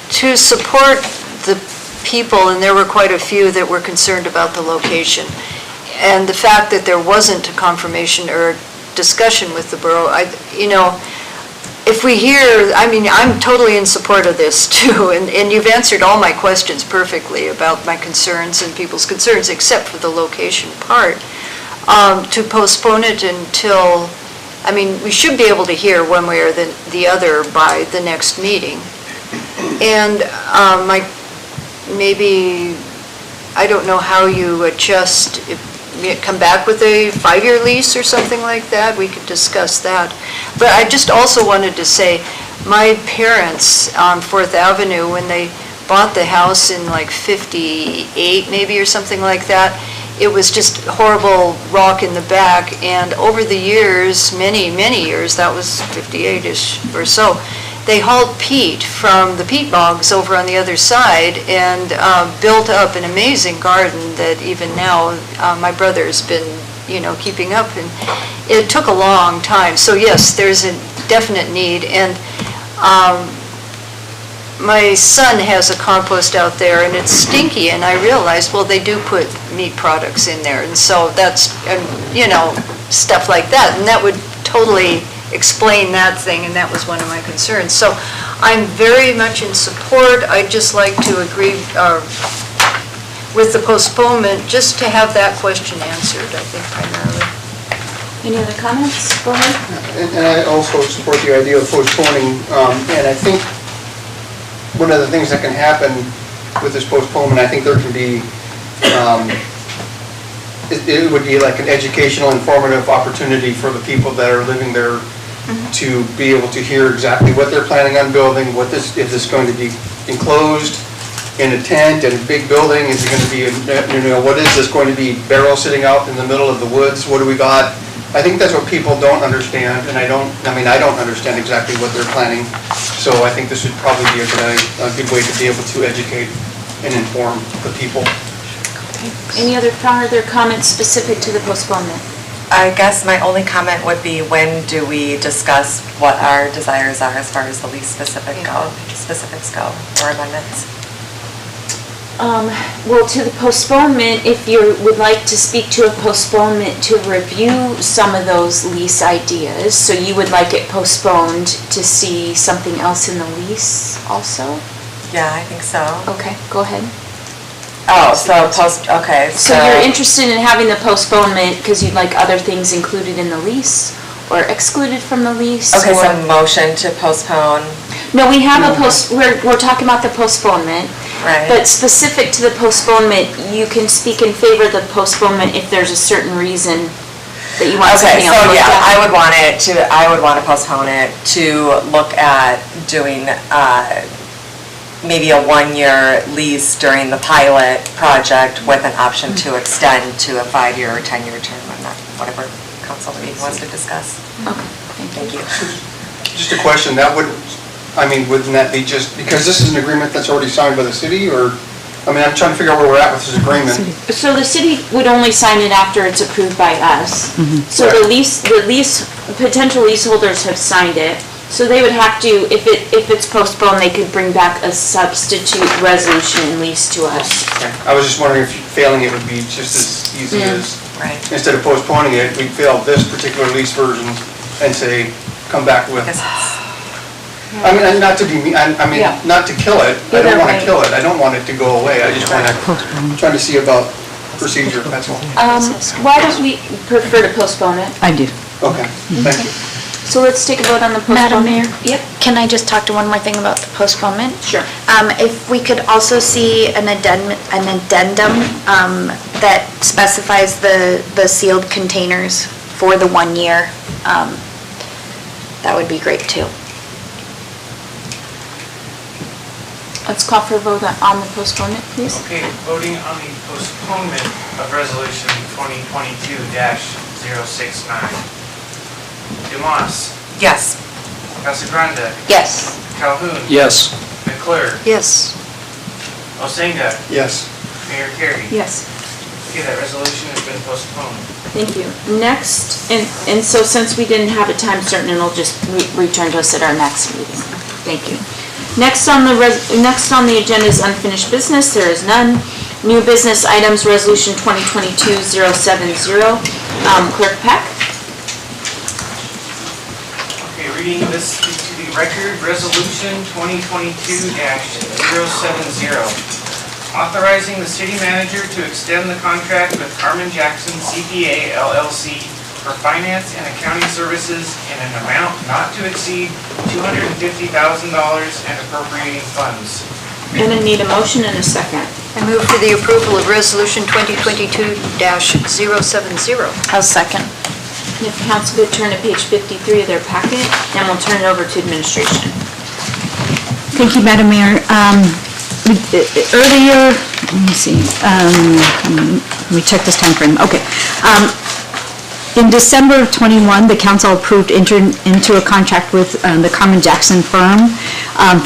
To support the people, and there were quite a few that were concerned about the location, and the fact that there wasn't a confirmation or discussion with the borough, if we hear, I'm totally in support of this too, and you've answered all my questions perfectly about my concerns and people's concerns, except for the location part. To postpone it until I mean, we should be able to hear one way or the other by the next meeting. And maybe, I don't know how you adjust, if you come back with a 5-year lease or something like that, we could discuss that. But I just also wanted to say, my parents on 4th Avenue, when they bought the house in like 58 maybe or something like that, it was just horrible rock in the back, and over the years, many, many years, that was 58-ish or so, they hauled peat from the peat bogs over on the other side and built up an amazing garden that even now my brother's been, keeping up, and it took a long time. So yes, there's a definite need, and my son has a compost out there, and it's stinky, and I realized, well, they do put meat products in there, and so that's, stuff like that, and that would totally explain that thing, and that was one of my concerns. So I'm very much in support. I'd just like to agree with the postponement, just to have that question answered, I think primarily. Any other comments? Go ahead. And I also support the idea of postponing, and I think one of the things that can happen with this postponement, I think there can be, it would be like an educational, informative opportunity for the people that are living there to be able to hear exactly what they're planning on building, if this is going to be enclosed in a tent, in a big building, is it going to be, what is this going to be, barrels sitting out in the middle of the woods, what do we got? I think that's what people don't understand, and I don't understand exactly what they're planning, so I think this would probably be a good way to be able to educate and inform the people. Any other comments specific to the postponement? I guess my only comment would be, when do we discuss what our desires are as far as the lease specifics go, or amendments? Well, to the postponement, if you would like to speak to a postponement to review some of those lease ideas, so you would like it postponed to see something else in the lease also? Yeah, I think so. Okay, go ahead. Oh, okay. So you're interested in having the postponement because you'd like other things included in the lease or excluded from the lease? Okay, so motion to postpone. No, we have we're talking about the postponement. Right. But specific to the postponement, you can speak in favor of the postponement if there's a certain reason that you want something else looked at. I would want to postpone it to look at doing maybe a 1-year lease during the pilot project with an option to extend to a 5-year or 10-year term, or not, whatever council meeting wants to discuss. Okay, thank you. Just a question, wouldn't that be just, because this is an agreement that's already signed by the city, or, I'm trying to figure out where we're at with this agreement. So the city would only sign it after it's approved by us. So the potential leaseholders have signed it. So they would have to, if it's postponed, they could bring back a substitute resolution and lease to us. Okay. I was just wondering if failing it would be just as easy as, instead of postponing it, we'd fail this particular lease version and say, come back with. Not to be mean, not to kill it. I don't want to kill it. I don't want it to go away. I just want to, trying to see about procedure, that's all. Why don't we prefer to postpone it? I do. Okay, thank you. So let's take a vote on the postponement. Madam Mayor? Yep. Can I just talk to one more thing about the postponement? Sure. If we could also see an addendum that specifies the sealed containers for the 1 year, that would be great too. Let's call for a vote on the postponement, please. Okay, voting on the postponement of resolution 2022-069. Dumas. Yes. Casagrande. Yes. Calhoun. Yes. McClure. Yes. Osenga. Yes. Mayor Carey. Yes. Okay, that resolution has been postponed. Thank you. Next, and so since we didn't have a time certain, it'll just return to us at our next meeting. Thank you. Next on the agenda is unfinished business. There is none. New business items, resolution 2022-070. Clerk Peck. Okay, reading this into the record, resolution 2022-070. Authorizing the city manager to extend the contract with Carmen Jackson CPA LLC for finance and accounting services in an amount not to exceed $250,000 and appropriating funds. And I need a motion and a second. I move for the approval of Resolution 2022-070. I'll second. And if council could turn to page 53 of their packet, and we'll turn it over to administration. Thank you, Madam Mayor. Earlier, let me see, let me check this time frame. Okay. In December of '21, the council approved entering into a contract with the Carmen Jackson firm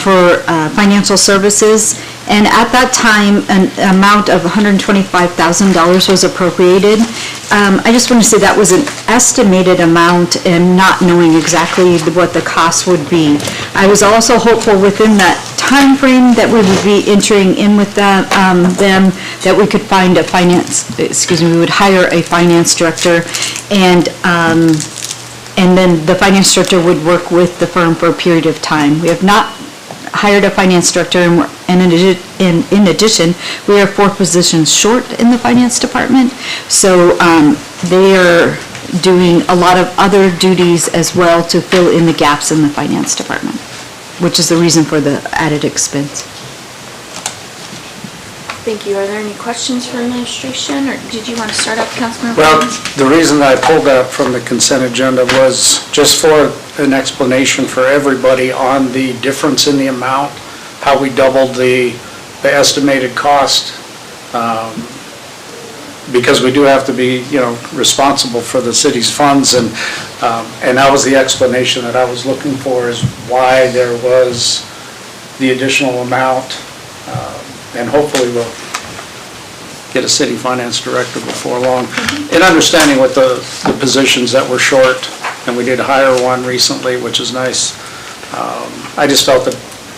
for financial services. And at that time, an amount of $125,000 was appropriated. I just want to say that was an estimated amount and not knowing exactly what the cost would be. I was also hopeful within that time frame that we would be entering in with them, that we could find a we would hire a finance director, and then the finance director would work with the firm for a period of time. We have not hired a finance director, and in addition, we are 4 positions short in the finance department. So they are doing a lot of other duties as well to fill in the gaps in the finance department, which is the reason for the added expense. Thank you. Are there any questions for administration, or did you want to start up, Councilmember? Well, the reason I pulled that from the consent agenda was just for an explanation for everybody on the difference in the amount, how we doubled the estimated cost, because we do have to be, responsible for the city's funds, and that was the explanation that I was looking for, is why there was the additional amount. And hopefully we'll get a city finance director before long. In understanding what the positions that were short, and we did hire one recently, which is nice. I just felt that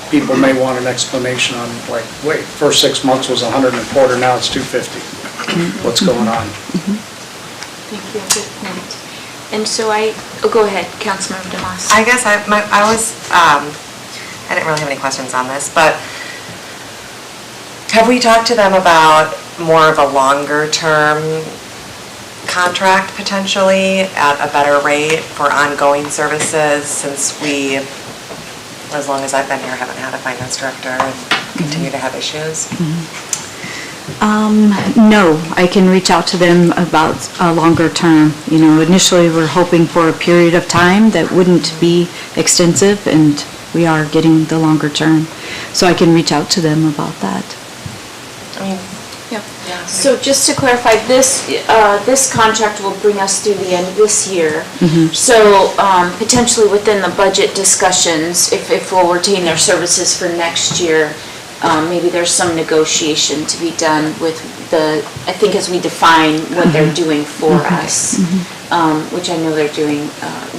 people may want an explanation on, like, wait, first 6 months was 125, now it's 250. What's going on? Thank you. Good point. And so go ahead, Councilmember DeMoss. I guess I didn't really have any questions on this, but have we talked to them about more of a longer-term contract potentially at a better rate for ongoing services, since we, as long as I've been here, haven't had a finance director and continue to have issues? No, I can reach out to them about a longer term. Initially we're hoping for a period of time that wouldn't be extensive, and we are getting the longer term. So I can reach out to them about that. So just to clarify, this contract will bring us through the end of this year. So potentially within the budget discussions, if we'll retain their services for next year, maybe there's some negotiation to be done with I think as we define what they're doing for us, which I know they're doing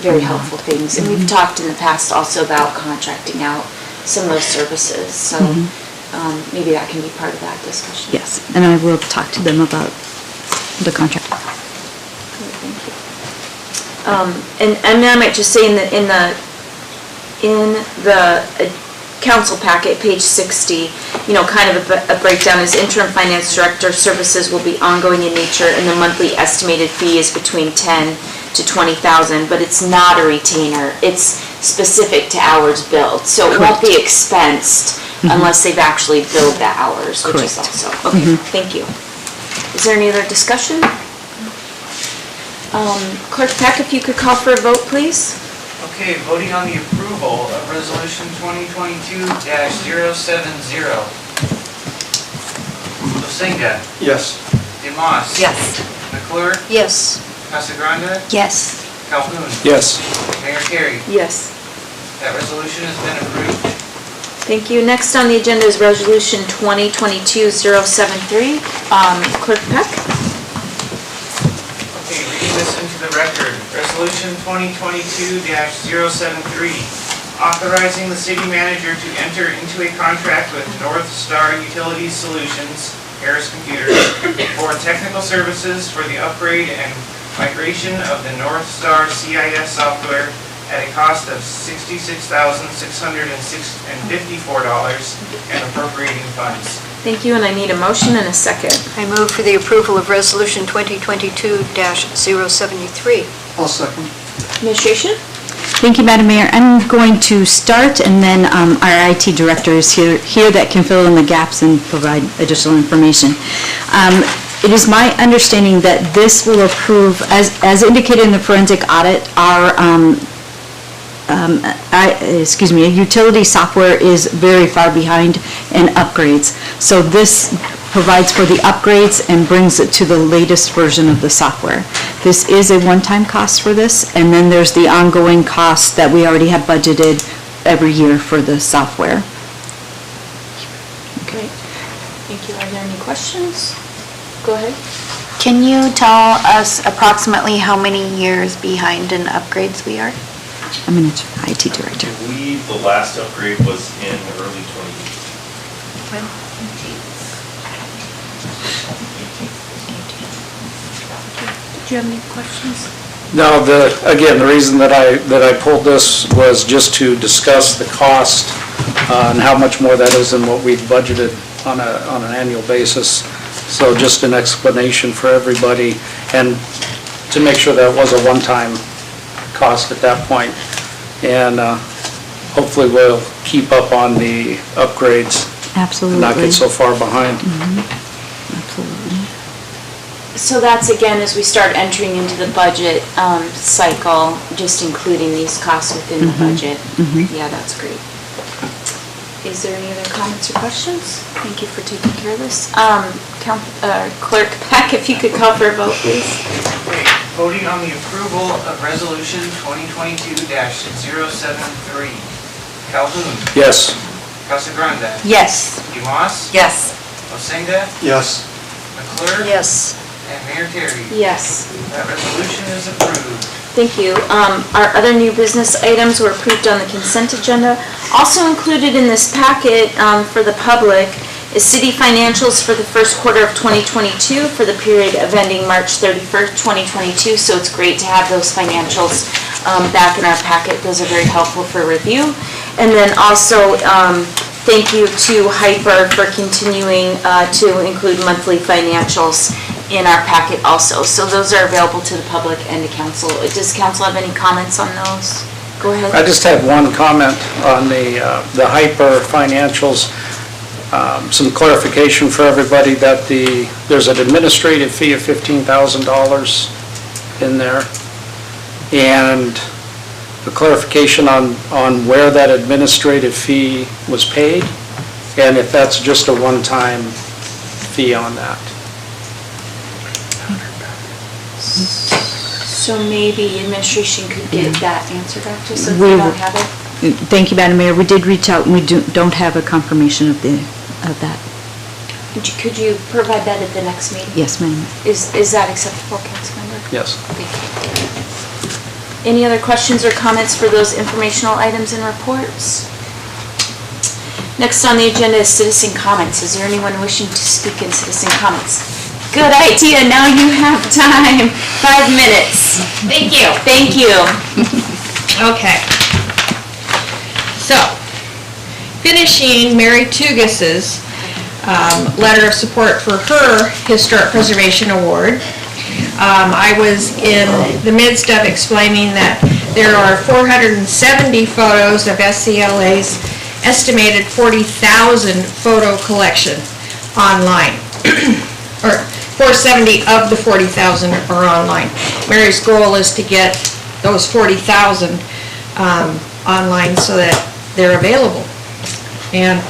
very helpful things. And we've talked in the past also about contracting out some of those services. So maybe that can be part of that discussion. Yes, and I will talk to them about the contract. And I might just say in the council packet, page 60, kind of a breakdown is interim finance director services will be ongoing in nature, and the monthly estimated fee is between 10 to 20,000, but it's not a retainer. It's specific to hours billed, so it won't be expensed unless they've actually billed the hours, which is also, okay, thank you. Is there any other discussion? Clerk Peck, if you could call for a vote, please. Okay, voting on the approval of Resolution 2022-070. Lucinda. Yes. DeMoss. Yes. McClure. Yes. Casagrande. Yes. Calhoun. Yes. Mayor Carey. Yes. That resolution has been approved. Thank you. Next on the agenda is Resolution 2022-073. Clerk Peck? Okay, reading this into the record. Resolution 2022-073, authorizing the city manager to enter into a contract with North Star Utility Solutions, Harris Computers, for technical services for the upgrade and migration of the North Star CIS software at a cost of $66,654 and appropriating funds. Thank you, and I need a motion and a second. I move for the approval of Resolution 2022-073. I'll second. Administration? Thank you, Madam Mayor. I'm going to start, and then our IT director is here that can fill in the gaps and provide additional information. It is my understanding that this will approve, as indicated in the forensic audit, our utility software is very far behind in upgrades. So this provides for the upgrades and brings it to the latest version of the software. This is a one-time cost for this, and then there's the ongoing costs that we already have budgeted every year for the software. Great. Thank you. Are there any questions? Go ahead. Can you tell us approximately how many years behind in upgrades we are? I'm an IT director. I believe the last upgrade was in early 2018. Do you have any questions? No, again, the reason that I pulled this was just to discuss the cost and how much more that is than what we've budgeted on an annual basis. So just an explanation for everybody, and to make sure that it was a one-time cost at that point. And hopefully we'll keep up on the upgrades. Absolutely. And not get so far behind. Absolutely. So that's, again, as we start entering into the budget cycle, just including these costs within the budget. Yeah, that's great. Is there any other comments or questions? Thank you for taking care of this. Clerk Peck, if you could call for a vote, please. Great. Voting on the approval of Resolution 2022-073. Calhoun. Yes. Casagrande. Yes. Demas. Yes. Osenga. Yes. McClure. Yes. And Mayor Terry. Yes. That resolution is approved. Thank you. Our other new business items were approved on the consent agenda. Also included in this packet for the public is city financials for the first quarter of 2022 for the period of ending March 31st, 2022. So it's great to have those financials back in our packet. Those are very helpful for review. And then also, thank you to Hyper for continuing to include monthly financials in our packet also. So those are available to the public and to council. Does council have any comments on those? Go ahead. I just have one comment on the Hyper financials. Some clarification for everybody that there's an administrative fee of $15,000 in there. And the clarification on where that administrative fee was paid, and if that's just a one-time fee on that. So maybe administration could get that answered out to us if We we will. don't have it? Thank you, Madam Mayor. We did reach out, and we don't have a confirmation of that. Could you provide that at the next meeting? Yes, ma'am. Is that acceptable, Councilmember? Yes. Thank you. Any other questions or comments for those informational items and reports? Next on the agenda is citizen comments. Is there anyone wishing to speak in citizen comments? Good idea, now you have time. 5 minutes. Thank you. Thank you. Okay. So, finishing Mary Tugas's letter of support for her Historic Preservation Award. I was in the midst of explaining that there are 470 photos of SCLA's estimated 40,000 photo collection online. Or 470 of the 40,000 are online. Mary's goal is to get those 40,000 online so that they're available. And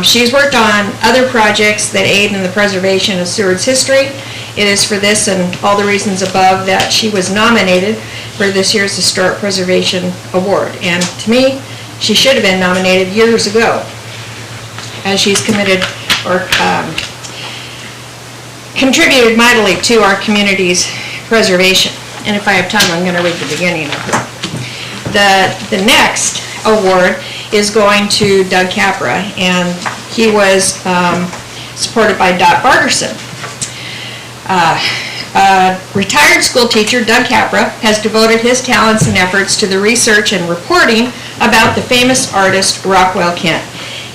she's worked on other projects that aid in the preservation of Seward's history. It is for this and all the reasons above that she was nominated for this year's Historic Preservation Award. And to me, she should have been nominated years ago, as she's committed or contributed mightily to our community's preservation. And if I have time, I'm going to read the beginning of her. The next award is going to Doug Capra, and he was supported by Dot Bargerson. Retired school teacher Doug Capra has devoted his talents and efforts to the research and reporting about the famous artist Rockwell Kent.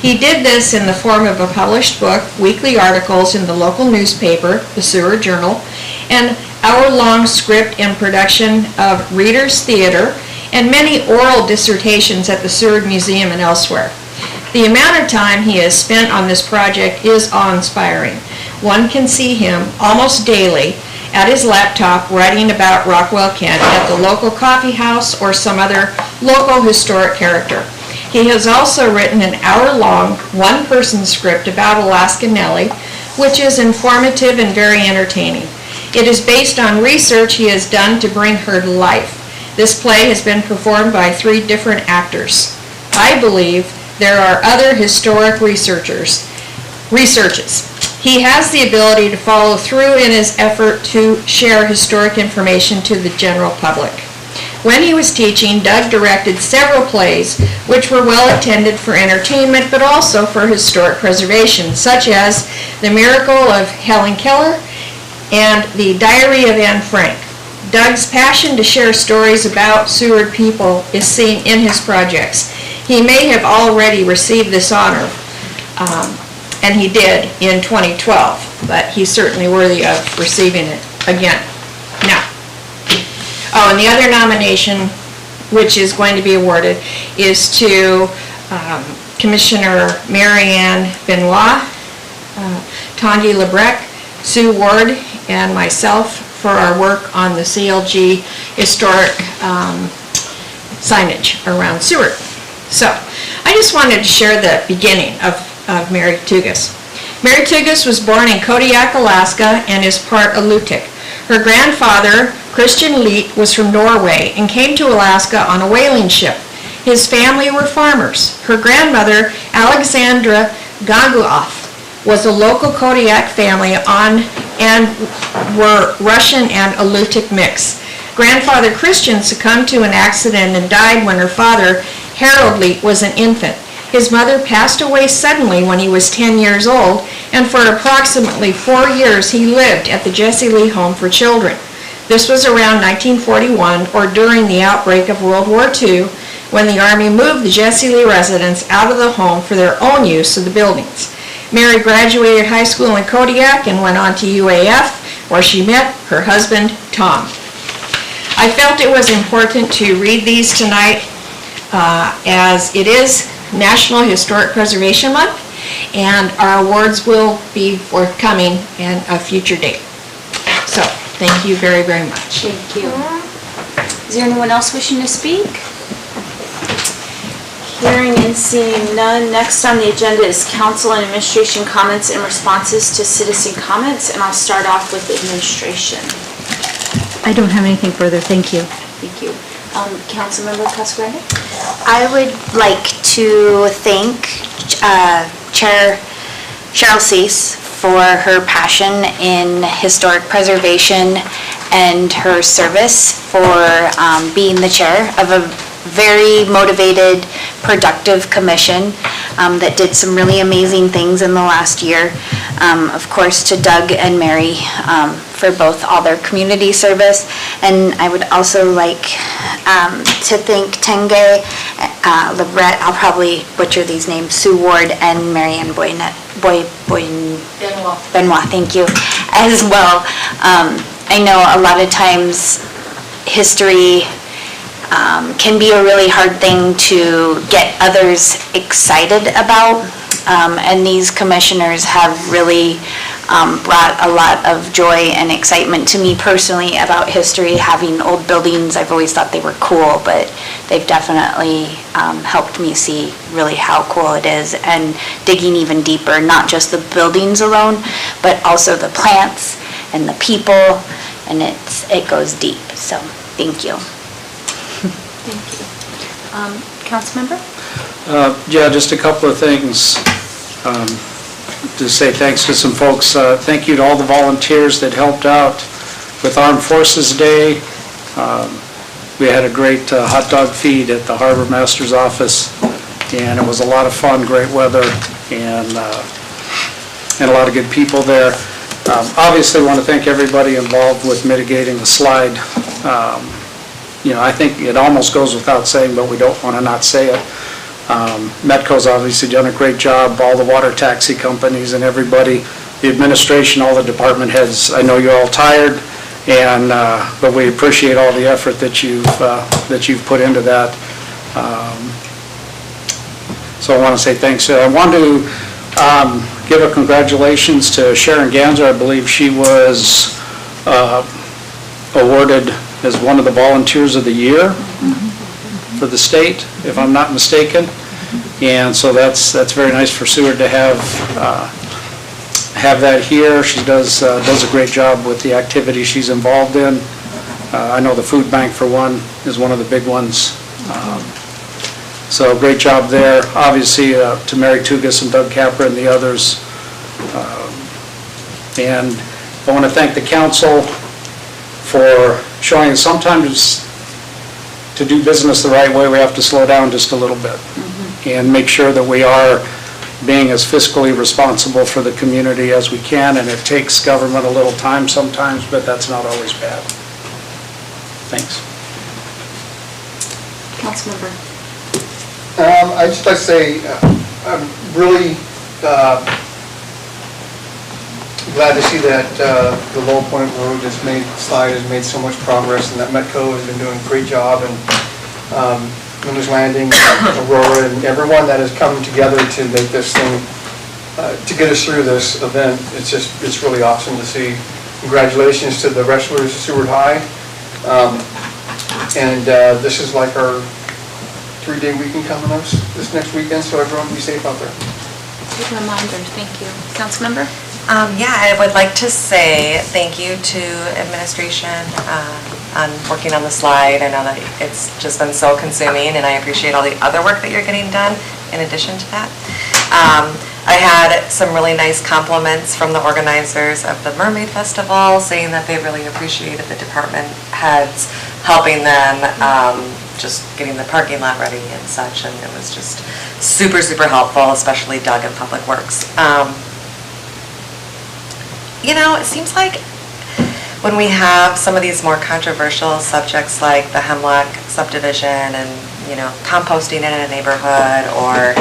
He did this in the form of a published book, weekly articles in the local newspaper, the Seward Journal, and hour-long script and production of Reader's Theater, and many oral dissertations at the Seward Museum and elsewhere. The amount of time he has spent on this project is awe-inspiring. One can see him almost daily at his laptop writing about Rockwell, Kent at the local coffee house or some other local historic character. He has also written an hour-long, one-person script about Alaska Nellie, which is informative and very entertaining. It is based on research he has done to bring her to life. This play has been performed by 3 different actors. I believe there are other historic researches. He has the ability to follow through in his effort to share historic information to the general public. When he was teaching, Doug directed several plays which were well attended for entertainment but also for historic preservation, such as The Miracle of Helen Keller and The Diary of Anne Frank. Doug's passion to share stories about Seward people is seen in his projects. He may have already received this honor, and he did in 2012, but he's certainly worthy of receiving it again. Now, and the other nomination, which is going to be awarded, is to Commissioner Marianne Benoit, Tandy Lebrec, Sue Ward, and myself for our work on the CLG historic signage around Seward. So, I just wanted to share the beginning of Mary Tugas. Mary Tugas was born in Kodiak, Alaska, and is part Alutiiq. Her grandfather, Christian Leet, was from Norway and came to Alaska on a whaling ship. His family were farmers. Her grandmother, Alexandra Gaguoff, was a local Kodiak family and were Russian and Alutiiq mix. Grandfather Christian succumbed to an accident and died when her father, Harold Leet, was an infant. His mother passed away suddenly when he was 10 years old, and for approximately 4 years he lived at the Jesse Lee Home for Children. This was around 1941 or during the outbreak of World War II, when the Army moved the Jesse Lee residents out of the home for their own use of the buildings. Mary graduated high school in Kodiak and went on to UAF, where she met her husband, Tom. I felt it was important to read these tonight as it is National Historic Preservation Month, and our awards will be forthcoming in a future date. So, thank you very, very much. Thank you. Is there anyone else wishing to speak? Hearing and seeing none, next on the agenda is council and administration comments and responses to citizen comments, and I'll start off with administration. I don't have anything further, thank you. Thank you. Councilmember Cascarano? I would like to thank Chair Cheryl Cease for her passion in historic preservation and her service for being the chair of a very motivated, productive commission that did some really amazing things in the last year. Of course, to Doug and Mary for both all their community service. And I would also like to thank Tenge, Lebret, I'll probably butcher these names, Sue Ward and Marianne Benoit, thank you, as well. I know a lot of times history can be a really hard thing to get others excited about, and these commissioners have really brought a lot of joy and excitement to me personally about history. Having old buildings, I've always thought they were cool, but they've definitely helped me see really how cool it is, and digging even deeper, not just the buildings alone, but also the plants and the people, and it goes deep, so thank you. Thank you. Councilmember? Yeah, just a couple of things. To say thanks to some folks. Thank you to all the volunteers that helped out with Armed Forces Day. We had a great hot dog feed at the Harbor Master's office, and it was a lot of fun, great weather, and a lot of good people there. Obviously, want to thank everybody involved with mitigating the slide. You know, I think it almost goes without saying, but we don't want to not say it. Metco's obviously done a great job, all the water taxi companies and everybody, the administration, all the department heads. I know you're all tired, and, but we appreciate all the effort that you've put into that. So I want to say thanks. I want to give a congratulations to Sharon Ganzer. I believe she was awarded as one of the Volunteers of the Year for the state, if I'm not mistaken. And so that's very nice for Seward to have that here. She does a great job with the activities she's involved in. I know the food bank, for one, is one of the big ones. So great job there. Obviously, to Mary Tugas and Doug Capra and the others. And I want to thank the council for showing us sometimes to do business the right way, we have to slow down just a little bit and make sure that we are being as fiscally responsible for the community as we can, and it takes government a little time sometimes, but that's not always bad. Thanks. Councilmember. I'd just like to say, I'm really glad to see that the Low Point Road slide has made so much progress, and that Metco has been doing a great job, and Winners Landing, Aurora, and everyone that has come together to make this thing, to get us through this event. It's really awesome to see. Congratulations to the wrestlers at Seward High. And this is like our 3-day weekend coming up this next weekend, so everyone be safe out there. Good reminder, thank you. Councilmember? Yeah, I would like to say thank you to administration on working on the slide. I know that it's just been so consuming, and I appreciate all the other work that you're getting done in addition to that. I had some really nice compliments from the organizers of the Mermaid Festival, saying that they really appreciated the department heads helping them just getting the parking lot ready and such, and it was just super, super helpful, especially Doug in Public Works. You know, it seems like when we have some of these more controversial subjects like the Hemlock subdivision and, you know, composting in a neighborhood, or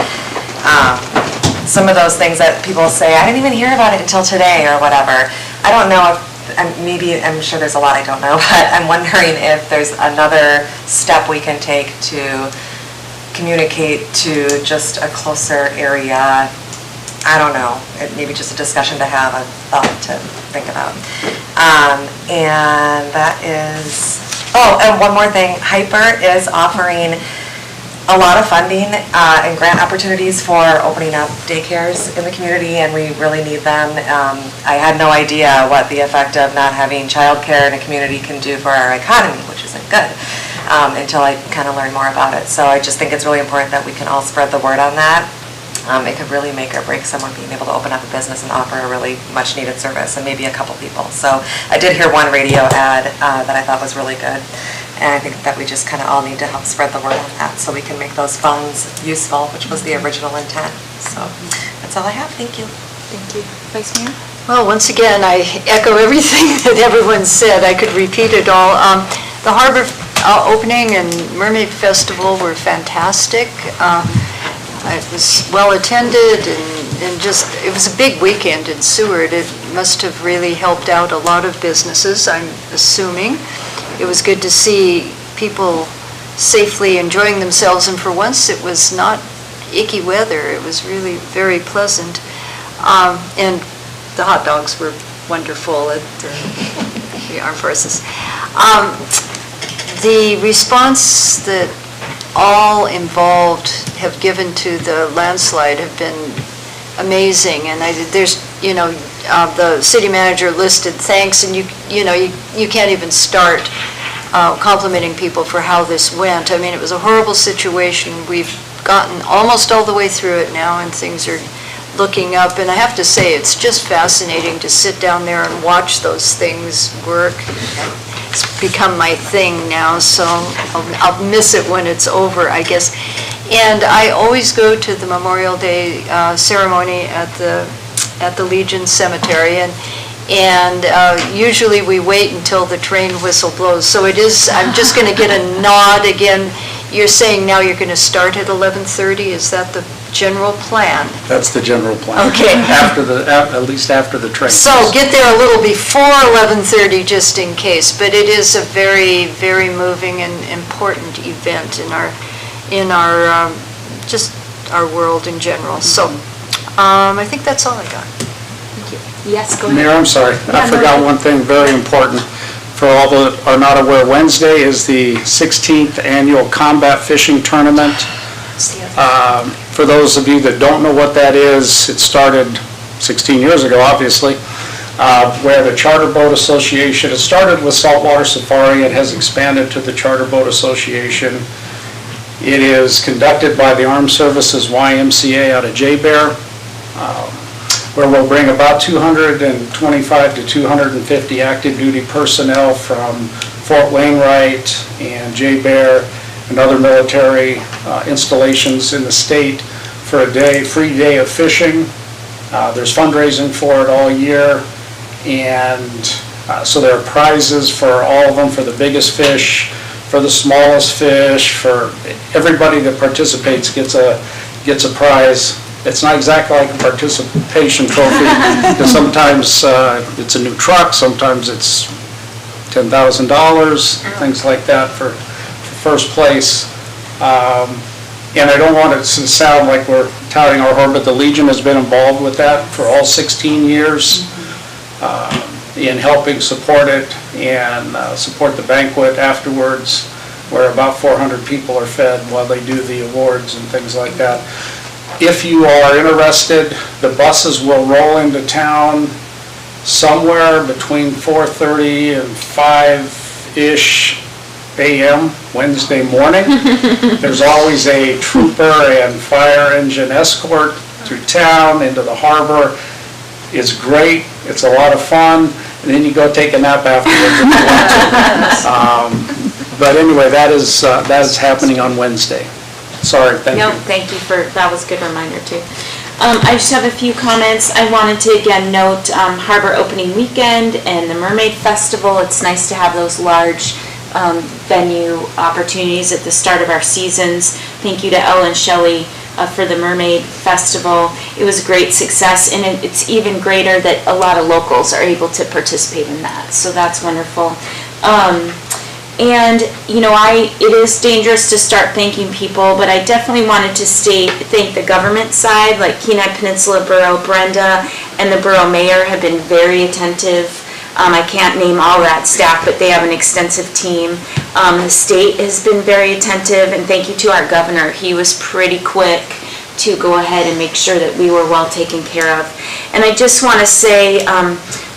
some of those things that people say, I didn't even hear about it until today or whatever. I don't know if, I'm sure there's a lot I don't know, but I'm wondering if there's another step we can take to communicate to just a closer area. I don't know, maybe just a discussion to have, a thought to think about. And that is, oh, and one more thing, Hyper is offering a lot of funding and grant opportunities for opening up daycares in the community, and we really need them. I had no idea what the effect of not having childcare in a community can do for our economy, which isn't good, until I kind of learned more about it. So I just think it's really important that we can all spread the word on that. It could really make or break someone being able to open up a business and offer a really much needed service, and maybe a couple people. So I did hear one radio ad that I thought was really good, and I think that we just kind of all need to help spread the word on that so we can make those funds useful, which was the original intent. So that's all I have. Thank you. Thank you. Vice Mayor? Well, once again, I echo everything that everyone said. I could repeat it all. The harbor opening and Mermaid Festival were fantastic. It was well attended, and just, it was a big weekend in Seward. It must have really helped out a lot of businesses, I'm assuming. It was good to see people safely enjoying themselves, and for once it was not icky weather. It was really very pleasant. And the hot dogs were wonderful at the Armed Forces. The response that all involved have given to the landslide have been amazing, and there's, you know, the city manager listed thanks, and you can't even start complimenting people for how this went. I mean, it was a horrible situation. We've gotten almost all the way through it now, and things are looking up, and I have to say, it's just fascinating to sit down there and watch those things work. It's become my thing now, so I'll miss it when it's over, I guess. And I always go to the Memorial Day ceremony at the Legion Cemetery, and usually we wait until the train whistle blows. So it is, I'm just going to get a nod again. you're saying now you're going to start at 11:30? Is that the general plan? That's the general plan. Okay. At least after the training. So get there a little before 11:30 just in case, but it is a very, very moving and important event in our, just our world in general. So, I think that's all I got. Thank you. Yes, go ahead. Mayor, I'm sorry, I forgot one thing very important. For all that are not aware, Wednesday is the 16th Annual Combat Fishing Tournament. For those of you that don't know what that is, it started 16 years ago, obviously, where the Charter Boat Association, it started with Saltwater Safari, it has expanded to the Charter Boat Association. It is conducted by the Armed Services YMCA out of J-Bear, where we'll bring about 225 to 250 active duty personnel from Fort Wainwright and J-Bear and other military installations in the state for a day, free day of fishing. There's fundraising for it all year, and so there are prizes for all of them, for the biggest fish, for the smallest fish, for everybody that participates gets a prize. It's not exactly like a participation trophy, because sometimes it's a new truck, sometimes it's $10,000, things like that for first place. And I don't want it to sound like we're touting our horn, but the Legion has been involved with that for all 16 years in helping support it and support the banquet afterwards, where about 400 people are fed while they do the awards and things like that. If you are interested, the buses will roll into town somewhere between 4:30 and 5-ish a.m. Wednesday morning. There's always a trooper and fire engine escort through town into the harbor. It's great, it's a lot of fun, and then you go take a nap afterwards if you want to. But anyway, that is happening on Wednesday. Sorry, thank you. No, thank you that was a good reminder too. I just have a few comments. I wanted to again note Harbor Opening Weekend and the Mermaid Festival. It's nice to have those large venue opportunities at the start of our seasons. Thank you to Ella and Shelley for the Mermaid Festival. It was a great success, and it's even greater that a lot of locals are able to participate in that, so that's wonderful. And, you know, it is dangerous to start thanking people, but I definitely wanted to thank the government side, like Kenai Peninsula Borough, Brenda, and the borough mayor have been very attentive. I can't name all that staff, but they have an extensive team. The state has been very attentive, and thank you to our governor. He was pretty quick to go ahead and make sure that we were well taken care of. And I just want to say,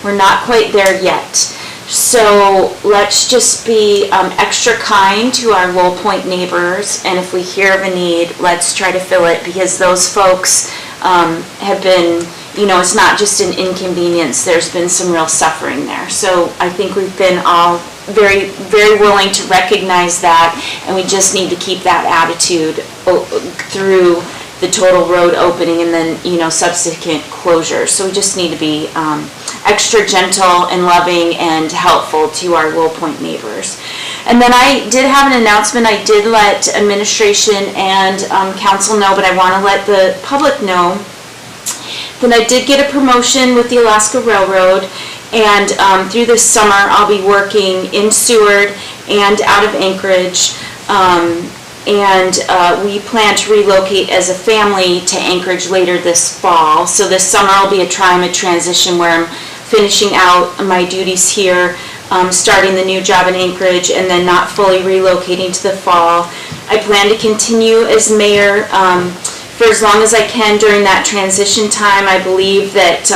we're not quite there yet. So let's just be extra kind to our Lowell Point neighbors, and if we hear of a need, let's try to fill it, because those folks have been, you know, it's not just an inconvenience, there's been some real suffering there. So I think we've been all very, very willing to recognize that, and we just need to keep that attitude through the total road opening and then, you know, subsequent closures. So we just need to be extra gentle and loving and helpful to our Lowell Point neighbors. And then I did have an announcement. I did let administration and council know, but I want to let the public know that I did get a promotion with the Alaska Railroad, and through this summer I'll be working in Seward and out of Anchorage. We plan to relocate as a family to Anchorage later this fall. So this summer will be a time of transition where I'm finishing out my duties here, starting the new job in Anchorage, and then not fully relocating to the fall. I plan to continue as mayor for as long as I can during that transition time. I believe that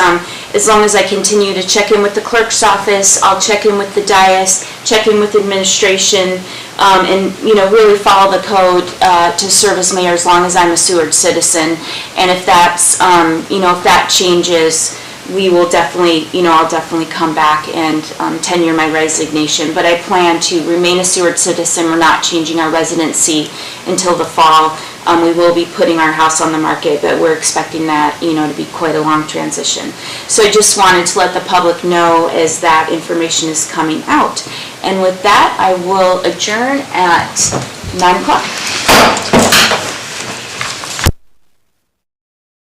as long as I continue to check in with the clerk's office, I'll check in with the dais, check in with administration, and, you know, really follow the code to serve as mayor as long as I'm a Seward citizen. And if that's, you know, if that changes, we will definitely, you know, I'll definitely come back and tenure my resignation. But I plan to remain a Seward citizen. We're not changing our residency until the fall. We will be putting our house on the market, but we're expecting that, you know, to be quite a long transition. So I just wanted to let the public know as that information is coming out. And with that, I will adjourn at 9 o'clock.